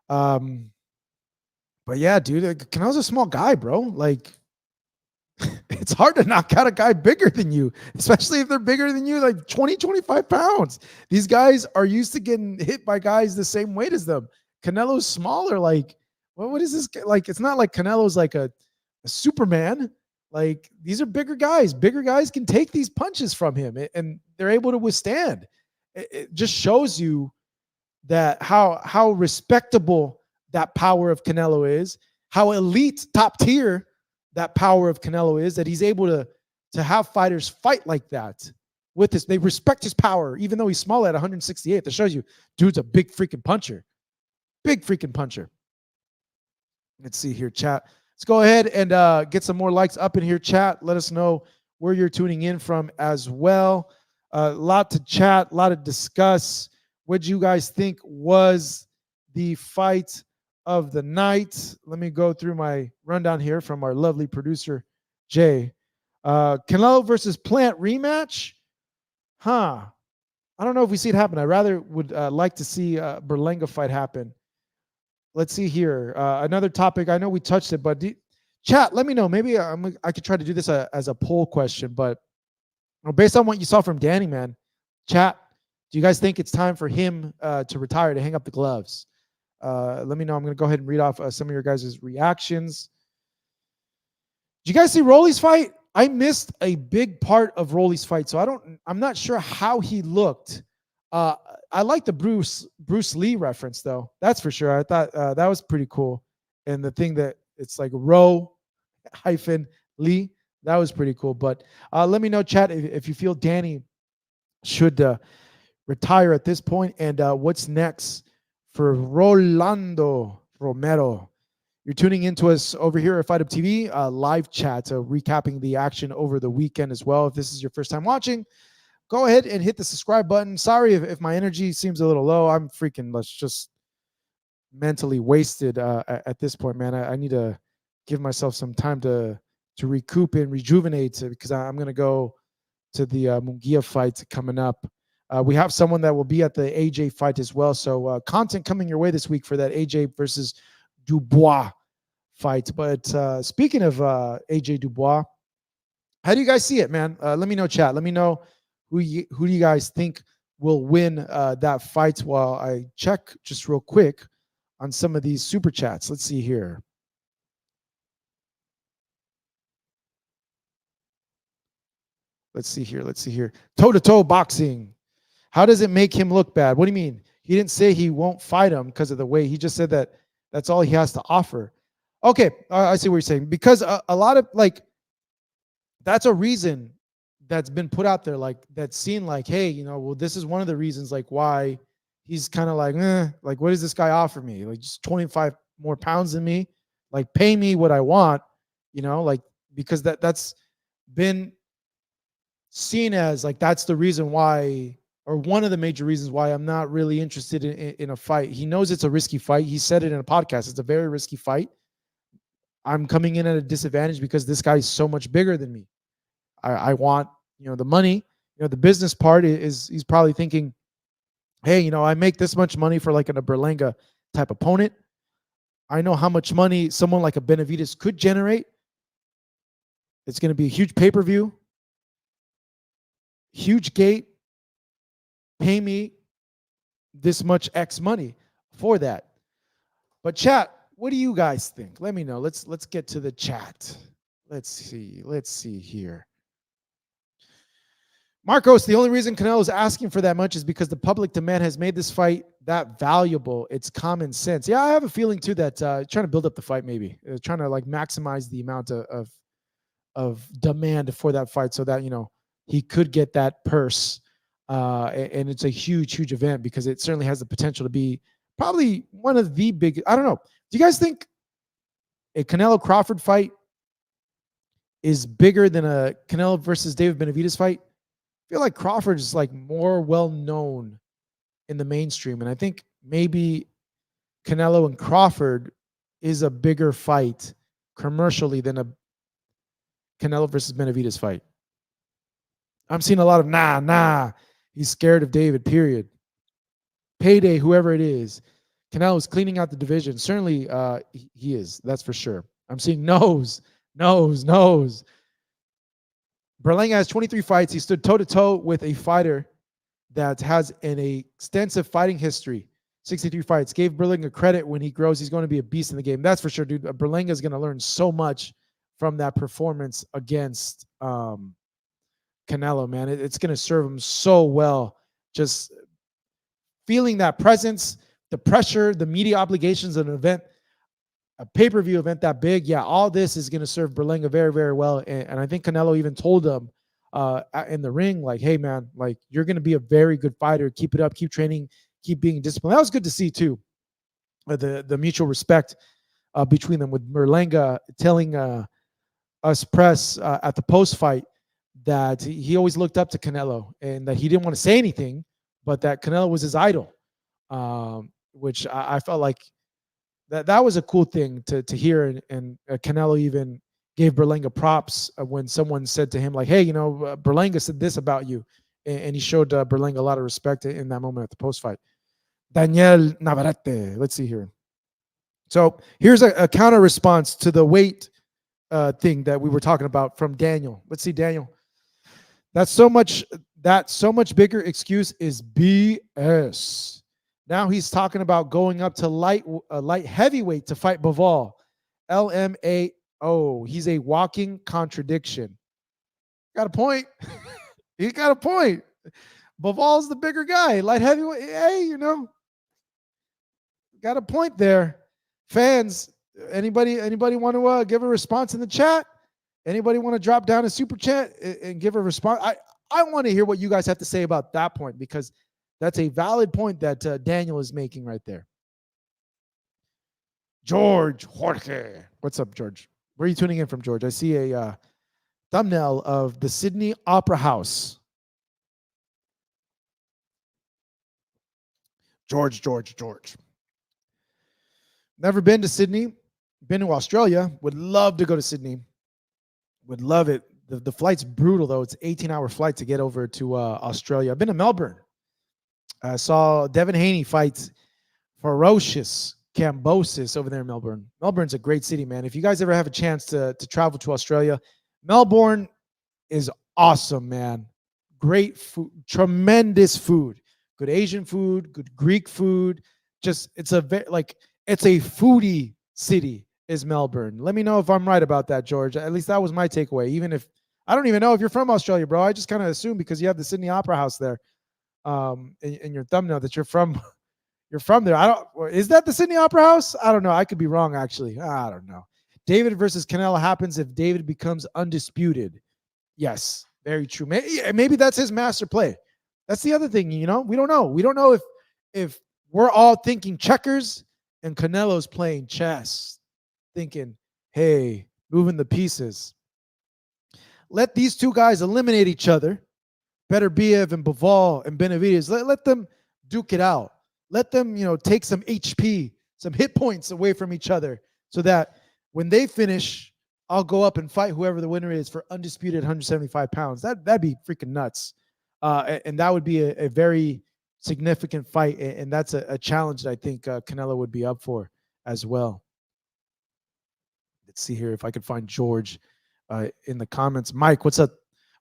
But yeah, dude, Canelo's a small guy, bro. Like, it's hard to knock out a guy bigger than you, especially if they're bigger than you, like 20, 25 pounds. These guys are used to getting hit by guys the same weight as them. Canelo's smaller. Like, what is this? Like, it's not like Canelo's like a Superman. Like, these are bigger guys. Bigger guys can take these punches from him, and they're able to withstand. It just shows you that how respectable that power of Canelo is, how elite, top tier that power of Canelo is, that he's able to have fighters fight like that with this. They respect his power, even though he's small at 168. That shows you, dude's a big freaking puncher. Big freaking puncher. Let's see here, chat. Let's go ahead and get some more likes up in here, chat. Let us know where you're tuning in from as well. A lot to chat, a lot to discuss. What do you guys think was the fight of the night? Let me go through my rundown here from our lovely producer, Jay. Canelo versus Plant rematch? I don't know if we see it happen. I rather would like to see a Berlanga fight happen. Let's see here. Another topic. I know we touched it, but chat, let me know. Maybe I could try to do this as a poll question, but based on what you saw from Danny, man, chat, do you guys think it's time for him to retire, to hang up the gloves? Let me know. I'm going to go ahead and read off some of your guys' reactions. Did you guys see Rolly's fight? I missed a big part of Rolly's fight, so I'm not sure how he looked. I like the Bruce Lee reference, though. That's for sure. I thought that was pretty cool. And the thing that it's like Ro hyphen Lee, that was pretty cool. But let me know, chat, if you feel Danny should retire at this point, and what's next for Rolando Romero. You're tuning into us over here at Fight Up TV, live chat, recapping the action over the weekend as well. If this is your first time watching, go ahead and hit the subscribe button. Sorry if my energy seems a little low. I'm freaking just mentally wasted at this point, man. I need to give myself some time to recoup and rejuvenate because I'm going to go to the Munguia fight coming up. We have someone that will be at the AJ fight as well. So content coming your way this week for that AJ versus Dubois fight. But speaking of AJ Dubois, how do you guys see it, man? Let me know, chat. Let me know who do you guys think will win that fight while I check just real quick on some of these super chats. Let's see here. Let's see here. Toe-to-toe boxing. How does it make him look bad? What do you mean? He didn't say he won't fight him because of the weight. He just said that that's all he has to offer. Okay, I see what you're saying. Because a lot of, like, that's a reason that's been put out there, like, that's seen like, hey, well, this is one of the reasons, like, why he's kind of like, like, what does this guy offer me? Like, just 25 more pounds than me? Like, pay me what I want, like, because that's been seen as, like, that's the reason why, or one of the major reasons why I'm not really interested in a fight. He knows it's a risky fight. He said it in a podcast. It's a very risky fight. I'm coming in at a disadvantage because this guy is so much bigger than me. I want, the money. The business part is he's probably thinking, hey, I make this much money for like a Berlanga type opponent. I know how much money someone like a Benavidez could generate. It's going to be a huge pay-per-view, huge gate. Pay me this much X money for that. But chat, what do you guys think? Let me know. Let's get to the chat. Let's see here. Marcos, the only reason Canelo's asking for that much is because the public demand has made this fight that valuable. It's common sense. Yeah, I have a feeling too that trying to build up the fight, maybe trying to like maximize the amount of demand for that fight, so that he could get that purse. And it's a huge event because it certainly has the potential to be probably one of the big. I don't know. Do you guys think a Canelo Crawford fight is bigger than a Canelo versus David Benavidez fight? I feel like Crawford is like more well known in the mainstream, and I think maybe Canelo and Crawford is a bigger fight commercially than a Canelo versus Benavidez fight. I'm seeing a lot of nah. He's scared of David, period. Payday, whoever it is. Canelo's cleaning out the division. Certainly he is. That's for sure. I'm seeing no's. Berlanga has 23 fights. He stood toe-to-toe with a fighter that has an extensive fighting history. 63 fights. Gave Berlanga credit. When he grows, he's going to be a beast in the game. That's for sure, dude. Berlanga is going to learn so much from that performance against Canelo, man. It's going to serve him so well. Just feeling that presence, the pressure, the media obligations of an event, a pay-per-view event that big. Yeah, all this is going to serve Berlanga very, very well. And I think Canelo even told him in the ring, like, hey, man, like, you're going to be a very good fighter. Keep it up. Keep training. Keep being disciplined. That was good to see, too, the mutual respect between them, with Berlanga telling us press at the post-fight that he always looked up to Canelo and that he didn't want to say anything, but that Canelo was his idol, which I felt like that was a cool thing to hear. And Canelo even gave Berlanga props when someone said to him, like, hey, Berlanga said this about you. And he showed Berlanga a lot of respect in that moment at the post-fight. Daniel Navarrete. Let's see here. So here's a counter response to the weight thing that we were talking about from Daniel. Let's see, Daniel. That so much bigger excuse is BS. Now he's talking about going up to light heavyweight to fight Bivol. LMAO. He's a walking contradiction. Got a point. He got a point. Bivol's the bigger guy. Light heavyweight. Hey, got a point there. Fans, anybody want to give a response in the chat? Anybody want to drop down a super chat and give a response? I want to hear what you guys have to say about that point, because that's a valid point that Daniel is making right there. Jorge. What's up, George? Where are you tuning in from, George? I see a thumbnail of the Sydney Opera House. George. Never been to Sydney. Been to Australia. Would love to go to Sydney. Would love it. The flight's brutal, though. It's an 18-hour flight to get over to Australia. I've been to Melbourne. I saw Devin Haney fight ferocious Cambosis over there in Melbourne. Melbourne's a great city, man. If you guys ever have a chance to travel to Australia, Melbourne is awesome, man. Great food, tremendous food, good Asian food, good Greek food. Just it's a foodie city is Melbourne. Let me know if I'm right about that, George. At least that was my takeaway. Even if I don't even know if you're from Australia, bro. I just kind of assume because you have the Sydney Opera House there in your thumbnail that you're from there. Is that the Sydney Opera House? I don't know. I could be wrong, actually. I don't know. David versus Canelo happens if David becomes undisputed. Yes, very true. Maybe that's his master play. That's the other thing, we don't know. We don't know if we're all thinking checkers and Canelo's playing chess, thinking, hey, moving the pieces. Let these two guys eliminate each other. Beterbiev and Bivol and Benavidez. Let them duke it out. Let them, take some HP, some hit points away from each other, so that When they finish, I'll go up and fight whoever the winner is for undisputed 175 pounds. That'd be freaking nuts. And that would be a very significant fight. And that's a challenge that I think Canelo would be up for as well. Let's see here if I could find George in the comments. Mike, what's up?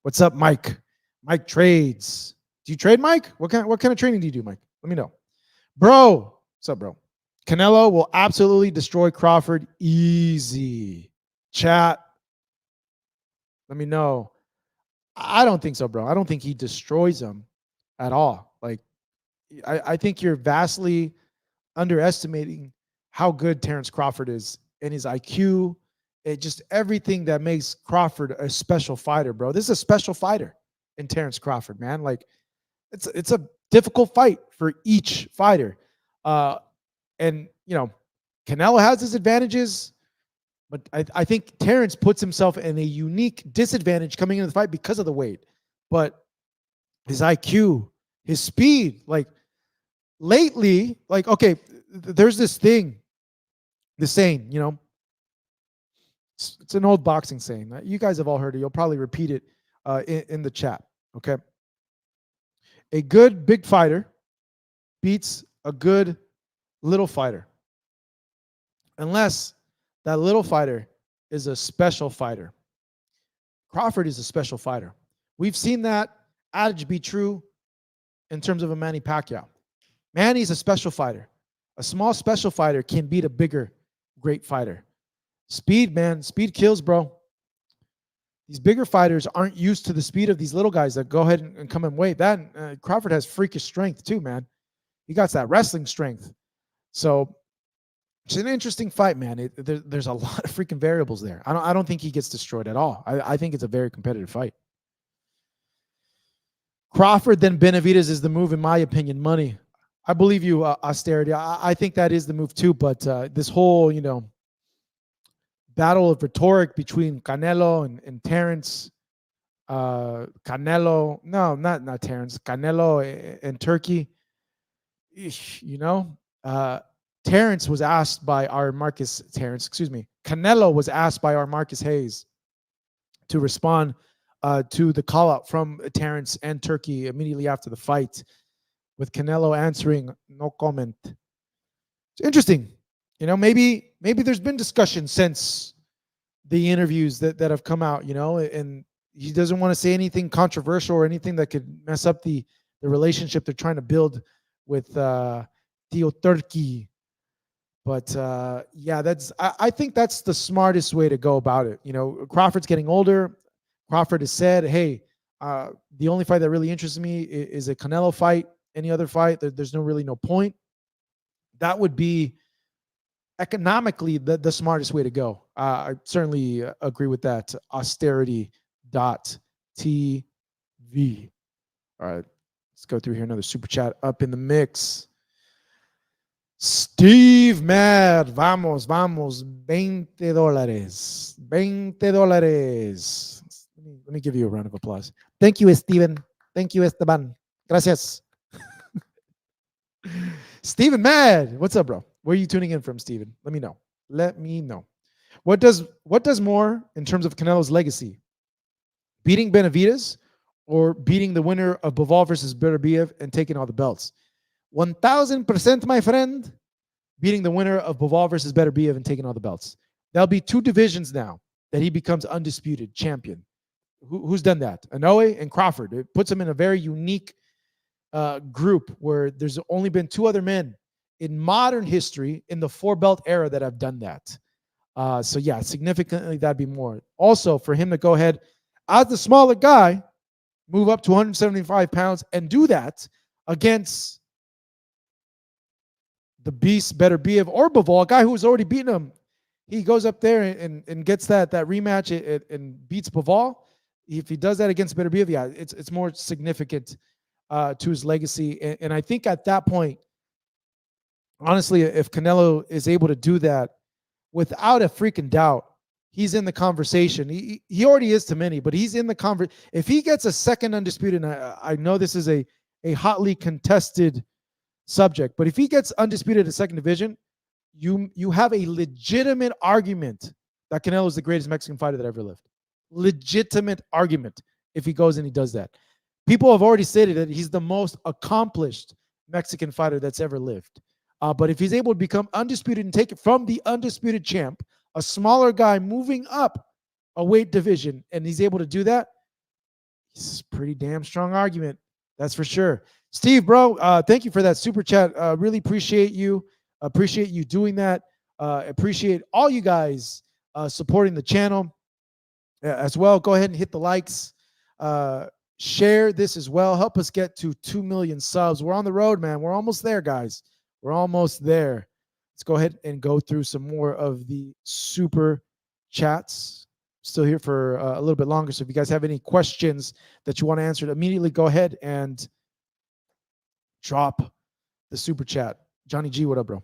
What's up, Mike? Mike trades. Do you trade, Mike? What kind of trading do you do, Mike? Let me know. Bro, what's up, bro? Canelo will absolutely destroy Crawford. Easy. Chat. Let me know. I don't think so, bro. I don't think he destroys him at all. Like, I think you're vastly underestimating how good Terrence Crawford is and his IQ. It just everything that makes Crawford a special fighter, bro. This is a special fighter in Terrence Crawford, man. Like, it's a difficult fight for each fighter. And, you know, Canelo has his advantages, but I think Terrence puts himself in a unique disadvantage coming into the fight because of the weight. But his IQ, his speed, like lately, like, okay, there's this thing, the saying, you know, it's an old boxing saying. You guys have all heard it. You'll probably repeat it in the chat, okay? A good big fighter beats a good little fighter. Unless that little fighter is a special fighter. Crawford is a special fighter. We've seen that adage be true in terms of a Manny Pacquiao. Manny's a special fighter. A small special fighter can beat a bigger, great fighter. Speed, man. Speed kills, bro. These bigger fighters aren't used to the speed of these little guys that go ahead and come and wait. That Crawford has freakish strength too, man. He got that wrestling strength. So it's an interesting fight, man. There's a lot of freaking variables there. I don't think he gets destroyed at all. I think it's a very competitive fight. Crawford, then Benavidez is the move, in my opinion. Money. I believe you, Austerity. I think that is the move too. But this whole, you know, battle of rhetoric between Canelo and Terrence. Canelo, no, not Terrence. Canelo and Turkey. You know, Terrence was asked by our Canelo was asked by our Marcus Hayes to respond to the call out from Terrence and Turkey immediately after the fight, with Canelo answering no comment. It's interesting. You know, maybe there's been discussion since the interviews that have come out, you know, and he doesn't want to say anything controversial or anything that could mess up the relationship they're trying to build with Theo Turkey. But yeah, I think that's the smartest way to go about it. You know, Crawford's getting older. Crawford has said, hey, the only fight that really interests me is a Canelo fight. Any other fight, there's no point. That would be economically the smartest way to go. I certainly agree with that. Austerity.tv. All right, let's go through here. Another super chat up in the mix. Steve Mad, vamos, $20. $20. Let me give you a round of applause. Thank you, Steven. Thank you, Esteban. Gracias. Steven Mad, what's up, bro? Where are you tuning in from, Steven? Let me know. Let me know. What does more in terms of Canelo's legacy? Beating Benavidez or beating the winner of Bivol versus Beterbiev and taking all the belts? 1,000%, my friend, beating the winner of Bivol versus Beterbiev and taking all the belts. There'll be 2 divisions now that he becomes undisputed champion. Who's done that? Inoue and Crawford. It puts him in a very unique group where there's only been 2 other men in modern history in the 4-belt era that have done that. So yeah, significantly that'd be more. Also, for him to go ahead as the smaller guy, move up to 175 pounds and do that against the beast Beterbiev or Bivol, a guy who was already beaten him. He goes up there and gets that rematch and beats Bivol. If he does that against Beterbiev, yeah, it's more significant to his legacy. And I think at that point, honestly, if Canelo is able to do that, without a freaking doubt, he's in the conversation. He already is to many, but he's in the conversation. If he gets a second undisputed, and I know this is a hotly contested subject, but if he gets undisputed in second division, you have a legitimate argument that Canelo is the greatest Mexican fighter that ever lived. Legitimate argument if he goes and he does that. People have already stated that he's the most accomplished Mexican fighter that's ever lived. But if he's able to become undisputed and take it from the undisputed champ, a smaller guy moving up a weight division, and he's able to do that, it's a pretty damn strong argument. That's for sure. Steve, bro, thank you for that super chat. Really appreciate you. Appreciate you doing that. Appreciate all you guys supporting the channel as well. Go ahead and hit the likes. Share this as well. Help us get to 2 million subs. We're on the road, man. We're almost there, guys. We're almost there. Let's go ahead and go through some more of the super chats. Still here for a little bit longer. So if you guys have any questions that you want answered, immediately go ahead and drop the super chat. Johnny G, what up, bro?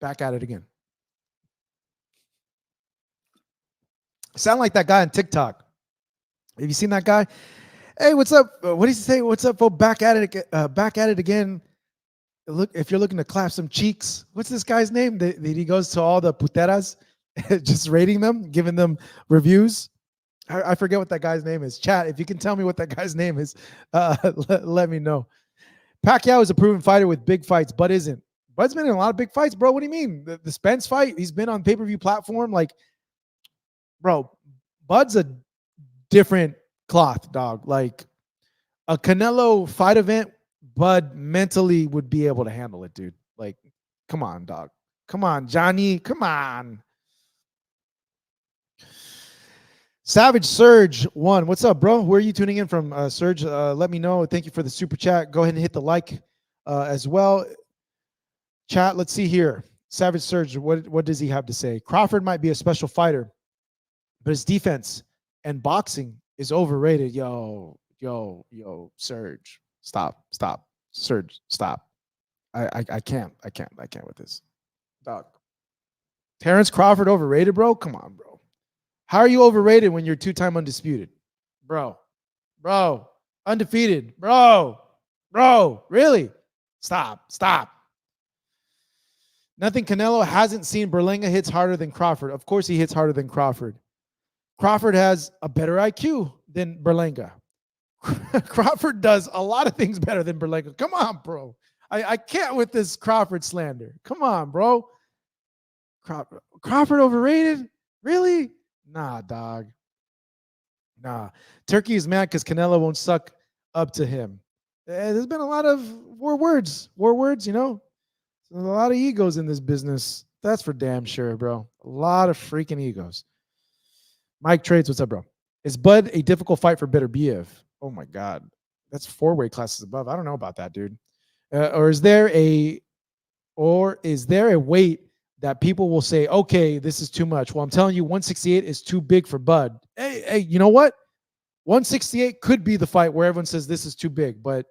Back at it again. Sound like that guy on TikTok. Have you seen that guy? Hey, what's up? What does he say? What's up, folks? Back at it again. Look, if you're looking to clap some cheeks, what's this guy's name? That he goes to all the puteras, just rating them, giving them reviews. I forget what that guy's name is. Chat, if you can tell me what that guy's name is, let me know. Pacquiao is a proven fighter with big fights. Bud isn't. Bud's been in a lot of big fights, bro. What do you mean? The Spence fight, he's been on pay-per-view platform. Like, bro, Bud's a different cloth, dog. Like, a Canelo fight event, Bud mentally would be able to handle it, dude. Like, come on, dog. Come on, Johnny. Come on. Savage Surge 1. What's up, bro? Where are you tuning in from, Surge? Let me know. Thank you for the super chat. Go ahead and hit the like as well. Chat, let's see here. Savage Surge, what does he have to say? Crawford might be a special fighter, but his defense and boxing is overrated. Yo, Surge. Stop. Surge, stop. I can't with this. Dog. Terrence Crawford overrated, bro? Come on, bro. How are you overrated when you're two-time undisputed? Bro. Undefeated. Bro. Really? Stop. Nothing Canelo hasn't seen. Berlanga hits harder than Crawford. Of course he hits harder than Crawford. Crawford has a better IQ than Berlanga. Crawford does a lot of things better than Berlanga. Come on, bro. I can't with this Crawford slander. Come on, bro. Crawford overrated? Really? Nah, dog. Nah. Turkey is mad because Canelo won't suck up to him. There's been a lot of war words, you know? There's a lot of egos in this business. That's for damn sure, bro. A lot of freaking egos. Mike Trades, what's up, bro? Is Bud a difficult fight for Beterbiev? Oh, my God. That's 4 weight classes above. I don't know about that, dude. Or is there a weight that people will say, okay, this is too much? Well, I'm telling you, 168 is too big for Bud. Hey, you know what? 168 could be the fight where everyone says this is too big, but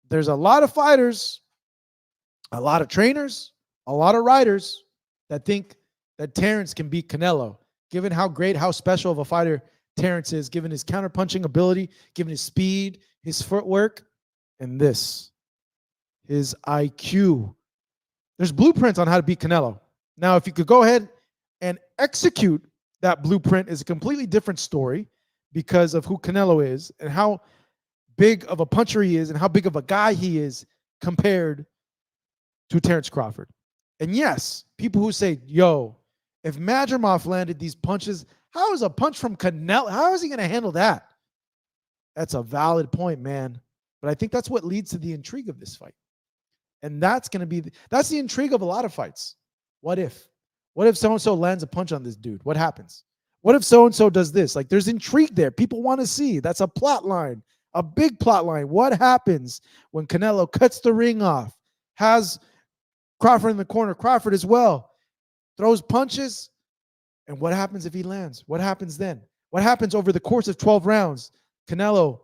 there's a lot of fighters, a lot of trainers, a lot of riders that think that Terrence can beat Canelo, given how great, how special of a fighter Terrence is, given his counterpunching ability, given his speed, his footwork, and his IQ. There's blueprints on how to beat Canelo. Now, if you could go ahead and execute that blueprint, is a completely different story because of who Canelo is and how big of a puncher he is and how big of a guy he is compared to Terrence Crawford. And yes, people who say, yo, if Madrimov landed these punches, how is a punch from Canelo, how is he going to handle that? That's a valid point, man. But I think that's what leads to the intrigue of this fight. And that's going to be, that's the intrigue of a lot of fights. What if? What if so-and-so lands a punch on this dude? What happens? What if so-and-so does this? Like, there's intrigue there. People want to see. That's a plot line, a big plot line. What happens when Canelo cuts the ring off, has Crawford in the corner, Crawford as well, throws punches, and what happens if he lands? What happens then? What happens over the course of 12 rounds? Canelo,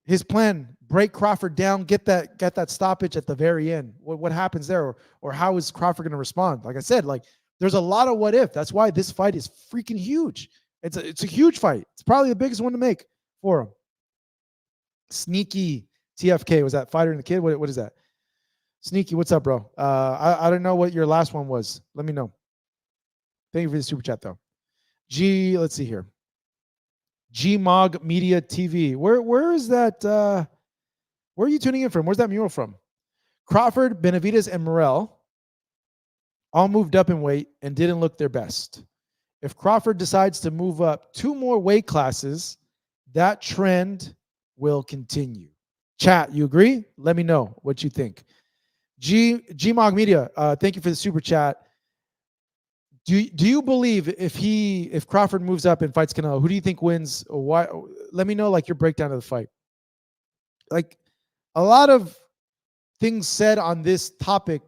his plan, break Crawford down, get that stoppage at the very end. What happens there? Or how is Crawford going to respond? Like I said, like, there's a lot of what if. That's why this fight is freaking huge. It's a huge fight. It's probably the biggest one to make for him. Sneaky TFK, was that Fighter and the Kid? What is that? Sneaky, what's up, bro? I don't know what your last one was. Let me know. Thank you for the super chat, though. Let's see here. Gmog Media TV. Where is that? Where are you tuning in from? Where's that mural from? Crawford, Benavidez, and Morrell all moved up in weight and didn't look their best. If Crawford decides to move up 2 more weight classes, that trend will continue. Chat, you agree? Let me know what you think. Gmog Media, thank you for the super chat. Do you believe if Crawford moves up and fights Canelo, who do you think wins? Why? Let me know like your breakdown of the fight. Like a lot of things said on this topic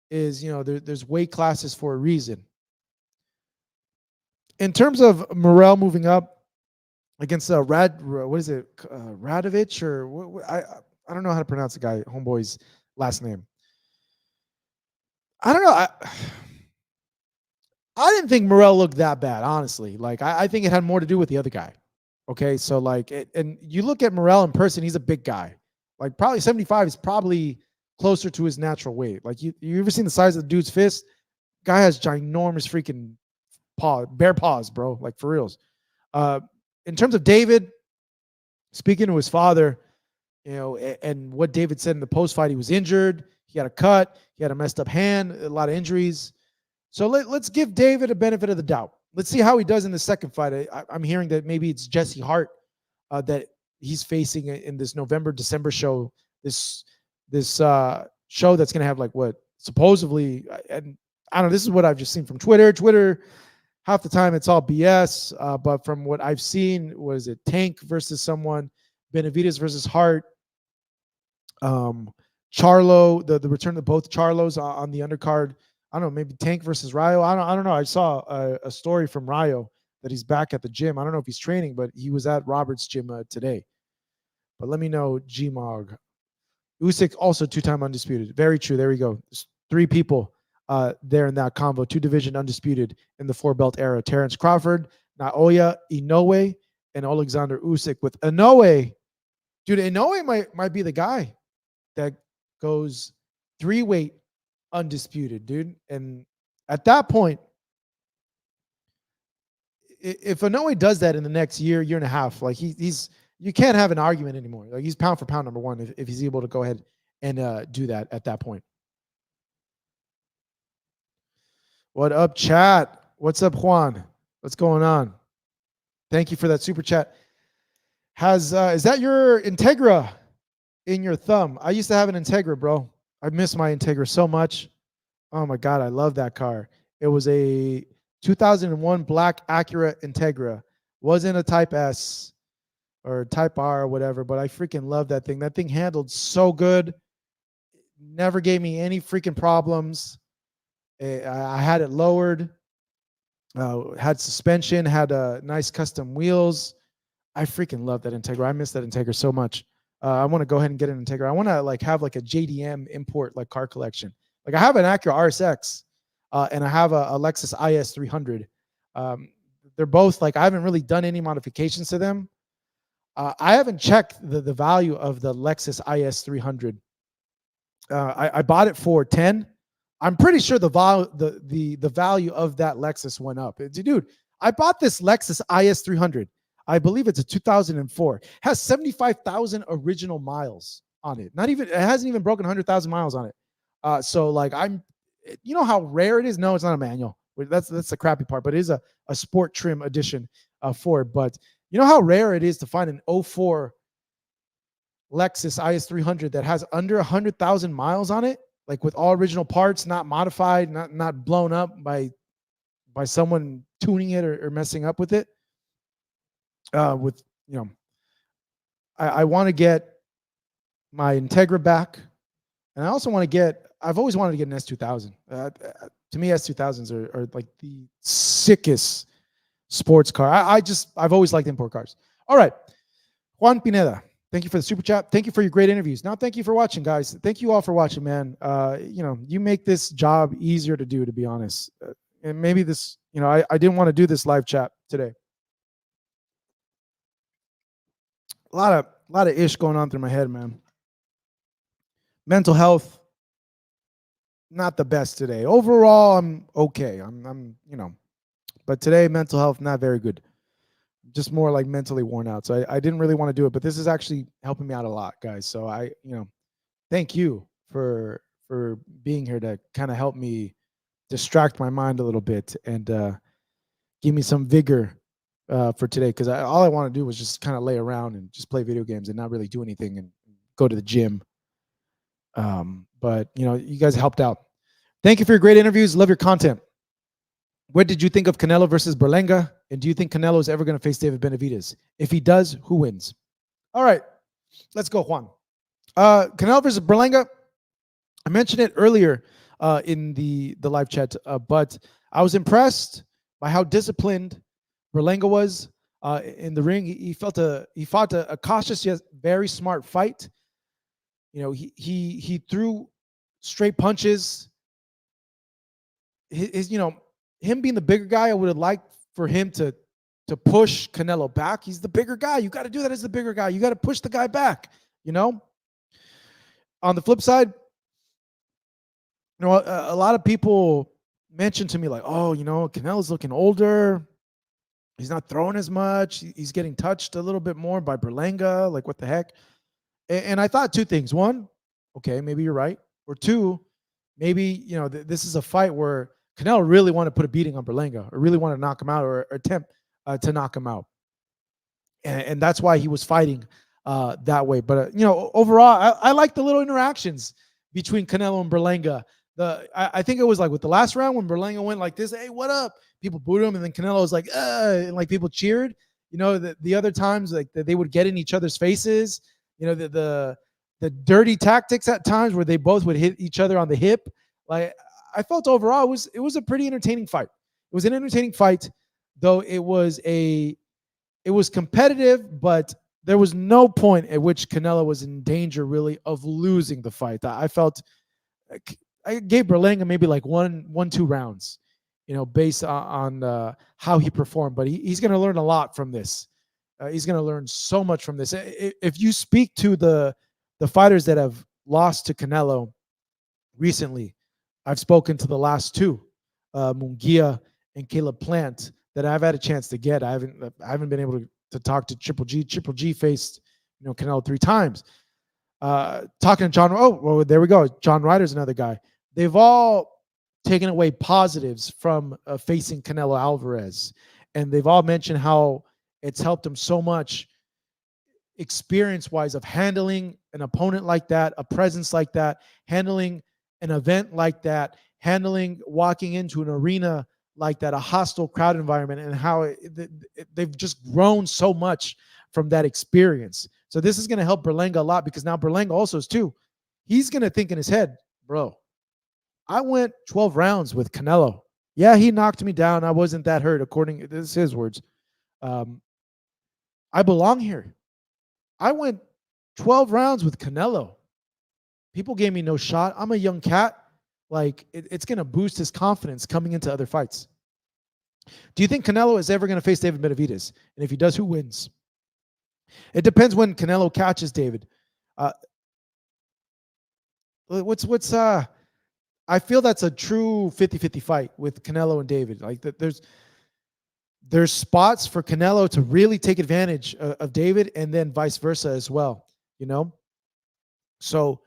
is, there's weight classes for a reason. In terms of Morrell moving up against Radovich or I don't know how to pronounce the guy, homeboy's last name. I don't know. I didn't think Morrell looked that bad, honestly. Like, I think it had more to do with the other guy. Okay, so like, and you look at Morrell in person, he's a big guy. Like, probably 75 is probably closer to his natural weight. Like, you ever seen the size of the dude's fist? Guy has ginormous freaking bare paws, bro. Like, for reals. In terms of David, speaking to his father, and what David said in the post fight, he was injured. He had a cut. He had a messed up hand. A lot of injuries. So let's give David a benefit of the doubt. Let's see how he does in the second fight. I'm hearing that maybe it's Jesse Hart that he's facing in this November-December show. This show that's going to have like what supposedly, and I don't know, this is what I've just seen from Twitter. Twitter, half the time it's all BS. But from what I've seen, was it Tank versus someone, Benavidez versus Hart, Charlo, the return of both Charlos on the undercard. I don't know, maybe Tank versus Rayo. I don't know. I saw a story from Rayo that he's back at the gym. I don't know if he's training, but he was at Robert's gym today. But let me know, Gmog. Usyk also 2-time undisputed. Very true. There we go. There's 3 people there in that combo. 2-division undisputed in the 4-belt era. Terrence Crawford, Naoya Inoue, and Alexander Usyk. With Inoue, dude, Inoue might be the guy that goes 3-weight undisputed, dude. And at that point, if Inoue does that in the next year and a half, like he's you can't have an argument anymore. Like he's pound for pound number 1 if he's able to go ahead and do that at that point. What up, chat? What's up, Juan? What's going on? Thank you for that super chat. Is that your Integra in your thumb? I used to have an Integra, bro. I miss my Integra so much. Oh my God, I love that car. It was a 2001 black Acura Integra. Wasn't a Type S or Type R or whatever, but I freaking love that thing. That thing handled so good. Never gave me any freaking problems. I had it lowered. Had suspension, had nice custom wheels. I freaking love that Integra. I miss that Integra so much. I want to go ahead and get an Integra. I want to like have like a JDM import like car collection. Like I have an Acura RSX and I have a Lexus IS 300. They're both like, I haven't really done any modifications to them. I haven't checked the value of the Lexus IS 300. I bought it for 10. I'm pretty sure the value of that Lexus went up. Dude, I bought this Lexus IS 300. I believe it's a 2004. Has 75,000 original miles on it. It hasn't even broken 100,000 miles on it. So like you know how rare it is? No, it's not a manual. That's the crappy part, but it is a sport trim edition for it. But you know how rare it is to find an 04 Lexus IS 300 that has under 100,000 miles on it, like with all original parts, not modified, not blown up by someone tuning it or messing up with it. I want to get my Integra back, and I also want to get. I've always wanted to get an S2000. To me, S2000s are like the sickest sports car. I've always liked import cars. All right, Juan Pineda, thank you for the super chat. Thank you for your great interviews. Now, thank you for watching, guys. Thank you all for watching, man. You make this job easier to do, to be honest. And maybe this, I didn't want to do this live chat today. A lot of ish going on through my head, man. Mental health, not the best today. Overall, I'm okay. I'm But today, mental health, not very good. Just more like mentally worn out. So I didn't really want to do it, but this is actually helping me out a lot, guys. So thank you for being here to kind of help me distract my mind a little bit and give me some vigor for today. Because all I want to do was just kind of lay around and just play video games and not really do anything and go to the gym. But you guys helped out. Thank you for your great interviews. Love your content. What did you think of Canelo versus Berlanga? And do you think Canelo is ever going to face David Benavidez? If he does, who wins? All right, let's go, Juan. Canelo versus Berlanga. I mentioned it earlier in the live chat, but I was impressed by how disciplined Berlanga was in the ring. He fought a cautious yet very smart fight. He threw straight punches. Him being the bigger guy, I would have liked for him to push Canelo back. He's the bigger guy. You got to do that as the bigger guy. You got to push the guy back. On the flip side, a lot of people mentioned to me like, oh, Canelo's looking older. He's not throwing as much. He's getting touched a little bit more by Berlanga. Like, what the heck? And I thought two things. One, okay, maybe you're right. Or two, maybe, this is a fight where Canelo really wanted to put a beating on Berlanga or really wanted to knock him out or attempt to knock him out. And that's why he was fighting that way. But, overall, I like the little interactions between Canelo and Berlanga. I think it was like with the last round when Berlanga went like this, hey, what up? People booed him, and then Canelo was like, and like people cheered. The other times like they would get in each other's faces. The dirty tactics at times where they both would hit each other on the hip. Like, I felt overall it was a pretty entertaining fight. It was an entertaining fight, though it was competitive, but there was no point at which Canelo was in danger really of losing the fight. I felt I gave Berlanga maybe like 1-2 rounds, based on how he performed. But he's going to learn a lot from this. He's going to learn so much from this. If you speak to the fighters that have lost to Canelo recently, I've spoken to the last two, Munguia and Caleb Plant, that I've had a chance to get. I haven't been able to talk to Triple G. Triple G faced Canelo 3 times. Talking to John. Oh, well, there we go. John Ryder's another guy. They've all taken away positives from facing Canelo Alvarez, and they've all mentioned how it's helped them so much experience-wise of handling an opponent like that, a presence like that, handling an event like that, handling walking into an arena like that, a hostile crowd environment, and how they've just grown so much from that experience. So this is going to help Berlanga a lot, because now Berlanga also is too. He's going to think in his head, bro, I went 12 rounds with Canelo. Yeah, he knocked me down. I wasn't that hurt, according to his words. I belong here. I went 12 rounds with Canelo. People gave me no shot. I'm a young cat. Like, it's going to boost his confidence coming into other fights. Do you think Canelo is ever going to face David Benavidez? And if he does, who wins? It depends when Canelo catches David. I feel that's a true 50-50 fight with Canelo and David. Like, there's spots for Canelo to really take advantage of David, and then vice versa as well. So,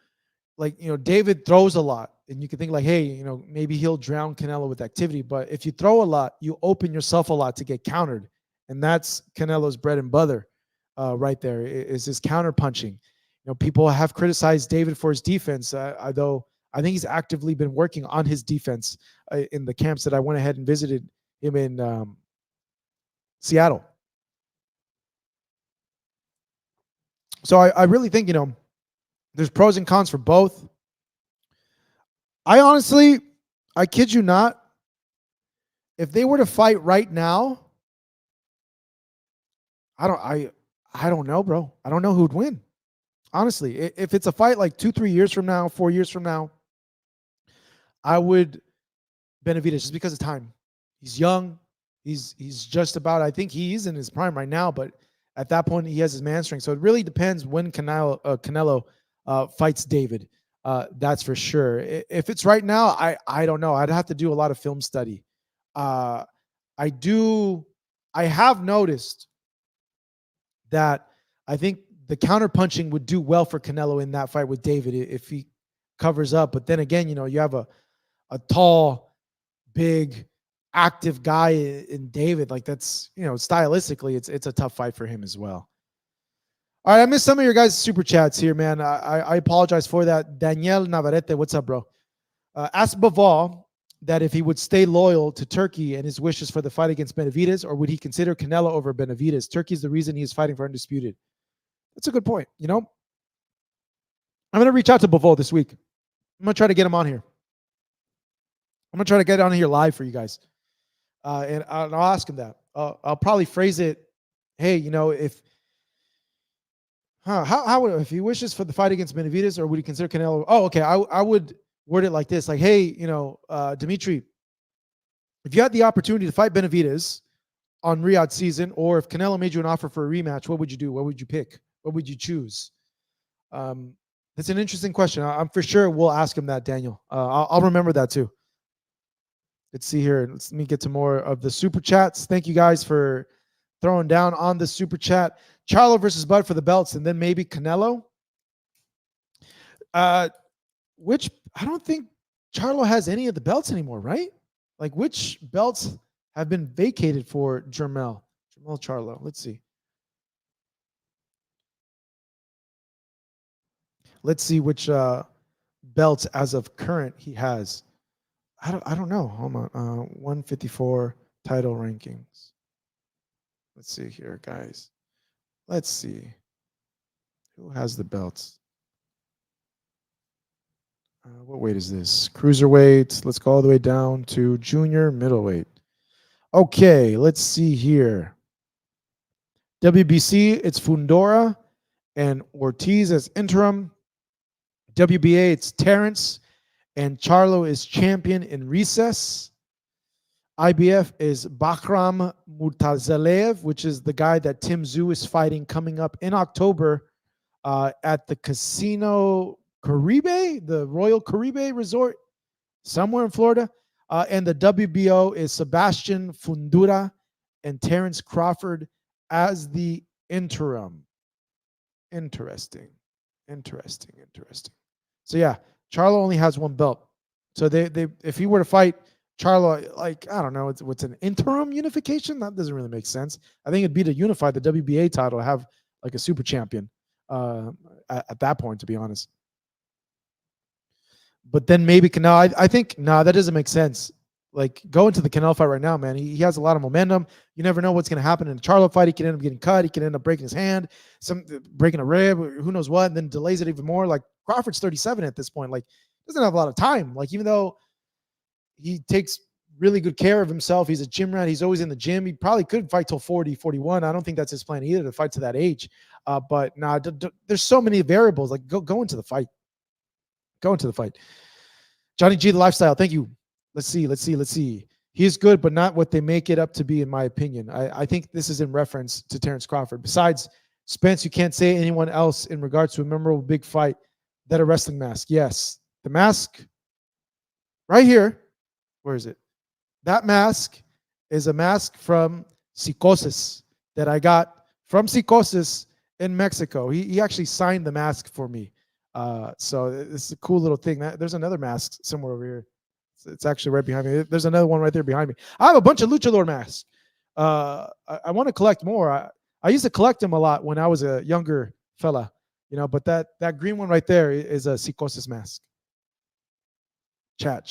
like, David throws a lot, and you can think like, hey, maybe he'll drown Canelo with activity. But if you throw a lot, you open yourself a lot to get countered, and that's Canelo's bread and butter. Right there is his counter punching. People have criticized David for his defense, though I think he's actively been working on his defense in the camps that I went ahead and visited him in Seattle. So I really think, there's pros and cons for both. I kid you not, if they were to fight right now, I don't know, bro. I don't know who would win. Honestly, if it's a fight like 2-3 years from now, 4 years from now, I would Benavidez, just because of time. He's young. He's just about, I think he's in his prime right now, but at that point he has his man strength. So it really depends when Canelo fights David. That's for sure. If it's right now, I don't know. I'd have to do a lot of film study. I have noticed that I think the counter punching would do well for Canelo in that fight with David if he covers up. But then again, you have a tall, big, active guy in David. Like that's, stylistically, it's a tough fight for him as well. All right, I missed some of your guys' super chats here, man. I apologize for that. Daniel Navarrete, what's up, bro? Ask Baval that if he would stay loyal to Turkey and his wishes for the fight against Benavidez, or would he consider Canelo over Benavidez? Turkey is the reason he is fighting for undisputed. That's a good point. I'm going to reach out to Baval this week. I'm going to try to get him on here. I'm going to try to get on here live for you guys. And I'll ask him that. I'll probably phrase it, hey, if he wishes for the fight against Benavidez, or would he consider Canelo? Oh, okay. I would word it like this, like, hey, Dimitri, if you had the opportunity to fight Benavidez on Riyadh season, or if Canelo made you an offer for a rematch, what would you do? What would you pick? What would you choose? That's an interesting question. I'm for sure we'll ask him that, Daniel. I'll remember that too. Let's see here. Let me get to more of the super chats. Thank you guys for throwing down on the super chat. Charlo versus Bud for the belts, and then maybe Canelo. Which I don't think Charlo has any of the belts anymore, right? Like, which belts have been vacated for Jermell Charlo? Let's see. Let's see which belts as of current he has. I don't know. Hold on. 154 title rankings. Let's see here, guys. Let's see. Who has the belts? What weight is this? Cruiserweight. Let's go all the way down to junior middleweight. Okay, let's see here. WBC, it's Fundora and Ortiz as interim. WBA, it's Terrence and Charlo is champion in recess. IBF is Bahram Murtazalev, which is the guy that Tim Tszyu is fighting coming up in October at the Casino Caribe, the Royal Caribe Resort, somewhere in Florida. And the WBO is Sebastian Fundura and Terrence Crawford as the interim. Interesting. So yeah, Charlo only has one belt. So they if he were to fight Charlo, like, I don't know, what's an interim unification? That doesn't really make sense. I think it'd be to unify the WBA title, have like a super champion at that point, to be honest. But then maybe Canelo, I think, that doesn't make sense. Like, go into the Canelo fight right now, man. He has a lot of momentum. You never know what's going to happen in a Charlo fight. He can end up getting cut. He can end up breaking his hand, breaking a rib, who knows what, and then delays it even more. Like, Crawford's 37 at this point. Like, doesn't have a lot of time. Like, even though he takes really good care of himself, he's a gym rat, he's always in the gym, he probably could fight till 40, 41. I don't think that's his plan either, to fight to that age. But there's so many variables. Like, go into the fight. Go into the fight. Johnny G, the lifestyle. Thank you. Let's see. He is good, but not what they make it up to be, in my opinion. I think this is in reference to Terrence Crawford. Besides Spence, you can't say anyone else in regards to a memorable big fight that a wrestling mask. Yes. The mask right here. Where is it? That mask is a mask from Psicosis that I got from Psicosis in Mexico. He actually signed the mask for me. So it's a cool little thing. There's another mask somewhere over here. It's actually right behind me. There's another one right there behind me. I have a bunch of luchador masks. I want to collect more. I used to collect them a lot when I was a younger fella, but that green one right there is a Psicosis mask. Chat.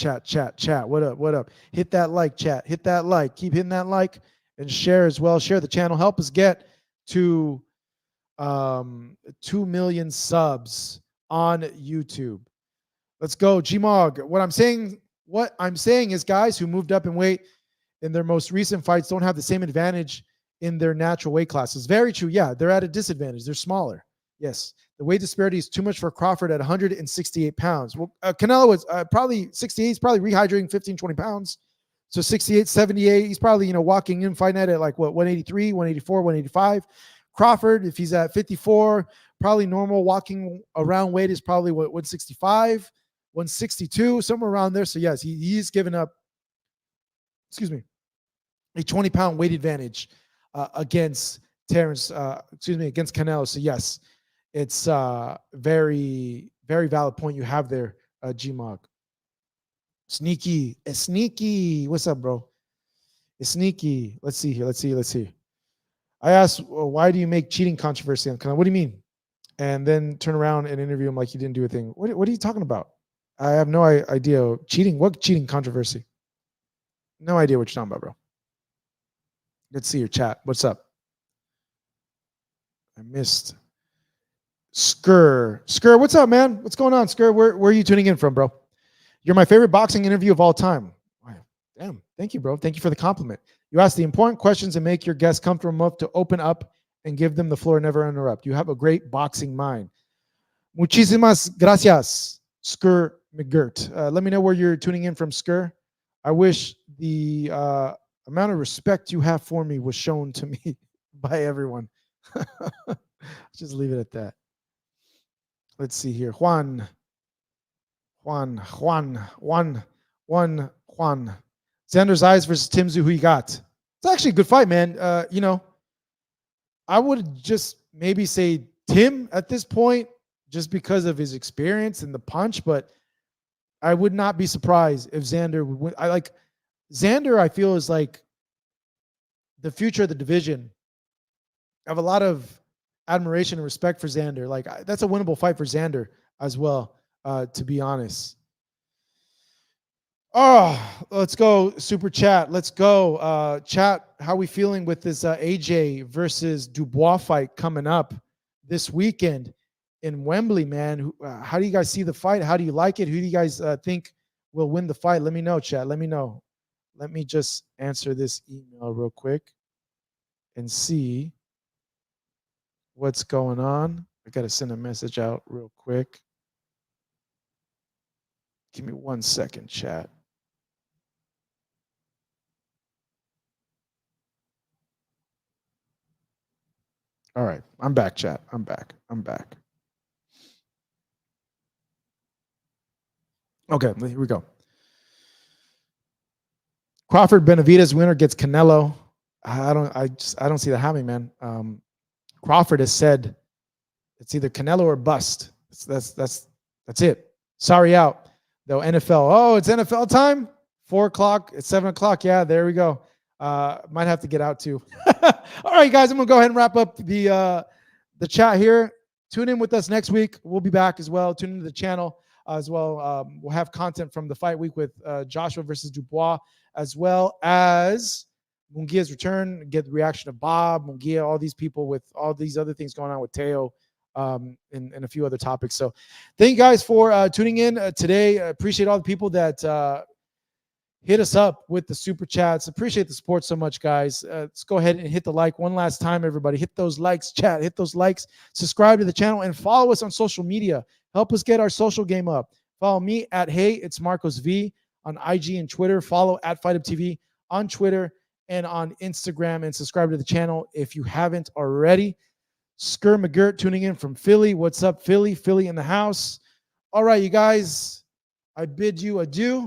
What up? Hit that like, chat. Hit that like. Keep hitting that like and share as well. Share the channel. Help us get to 2 million subs on YouTube. Let's go, Gmog. What I'm saying is, guys who moved up in weight in their most recent fights don't have the same advantage in their natural weight classes. Very true. Yeah, they're at a disadvantage. They're smaller. Yes, the weight disparity is too much for Crawford at 168 pounds. Well, Canelo is probably 68. He's probably rehydrating 15, 20 pounds. So 68, 78. He's probably, walking in, fighting at like 183, 184, 185. Crawford, if he's at 54, probably normal walking around weight is probably 165, 162, somewhere around there. So yes, he's given up, a 20-pound weight advantage against against Canelo. So yes, it's very, very valid point you have there, Gmog. Sneaky. What's up, bro? It's sneaky. Let's see here. I asked, well, why do you make cheating controversy on Canelo? What do you mean? And then turn around and interview him like he didn't do a thing. What are you talking about? I have no idea. Cheating? What cheating controversy? No idea what you're talking about, bro. Let's see your chat. What's up? I missed. Skur, what's up, man? What's going on, Skur? Where are you tuning in from, bro? You're my favorite boxing interview of all time. Damn, thank you, bro. Thank you for the compliment. You ask the important questions and make your guests comfortable enough to open up and give them the floor, never interrupt. You have a great boxing mind. Muchísimas gracias, Skur McGirt. Let me know where you're tuning in from, Skur. I wish the amount of respect you have for me was shown to me by everyone. Just leave it at that. Let's see here. Juan. Xander's Eyes versus Tim Tszyu. Who you got? It's actually a good fight, man. I would just maybe say Tim at this point, just because of his experience and the punch, but I would not be surprised if Xander would win. Xander, I feel, is like the future of the division. I have a lot of admiration and respect for Xander. Like, that's a winnable fight for Xander as well, to be honest. Oh, let's go super chat. Let's go chat. How are we feeling with this AJ versus Dubois fight coming up this weekend in Wembley, man? How do you guys see the fight? How do you like it? Who do you guys think will win the fight? Let me know, chat. Let me know. Let me just answer this email real quick and see what's going on. I got to send a message out real quick. Give me 1 second, chat. All right, I'm back, chat. I'm back. Okay, here we go. Crawford Benavidez winner gets Canelo. I don't see that happening, man. Crawford has said it's either Canelo or bust. That's it. Sorry out. Though NFL. Oh, it's NFL time. 4 o'clock. It's 7 o'clock. Yeah, there we go. Might have to get out too. All right, guys, I'm gonna go ahead and wrap up the chat here. Tune in with us next week. We'll be back as well. Tune into the channel as well. We'll have content from the fight week with Joshua versus Dubois, as well as Munguia's return. Get the reaction of Bob, Munguia, all these people with all these other things going on with Teo, and a few other topics. So thank you guys for tuning in today. I appreciate all the people that hit us up with the super chats. Appreciate the support so much, guys. Let's go ahead and hit the like one last time, everybody. Hit those likes, chat. Hit those likes. Subscribe to the channel and follow us on social media. Help us get our social game up. Follow me at Hey It's Marcos V on IG and Twitter. Follow at FightUpTV on Twitter and on Instagram, and subscribe to the channel if you haven't already. Skur McGirt tuning in from Philly. What's up, Philly? Philly in the house. All right, you guys. I bid you adieu.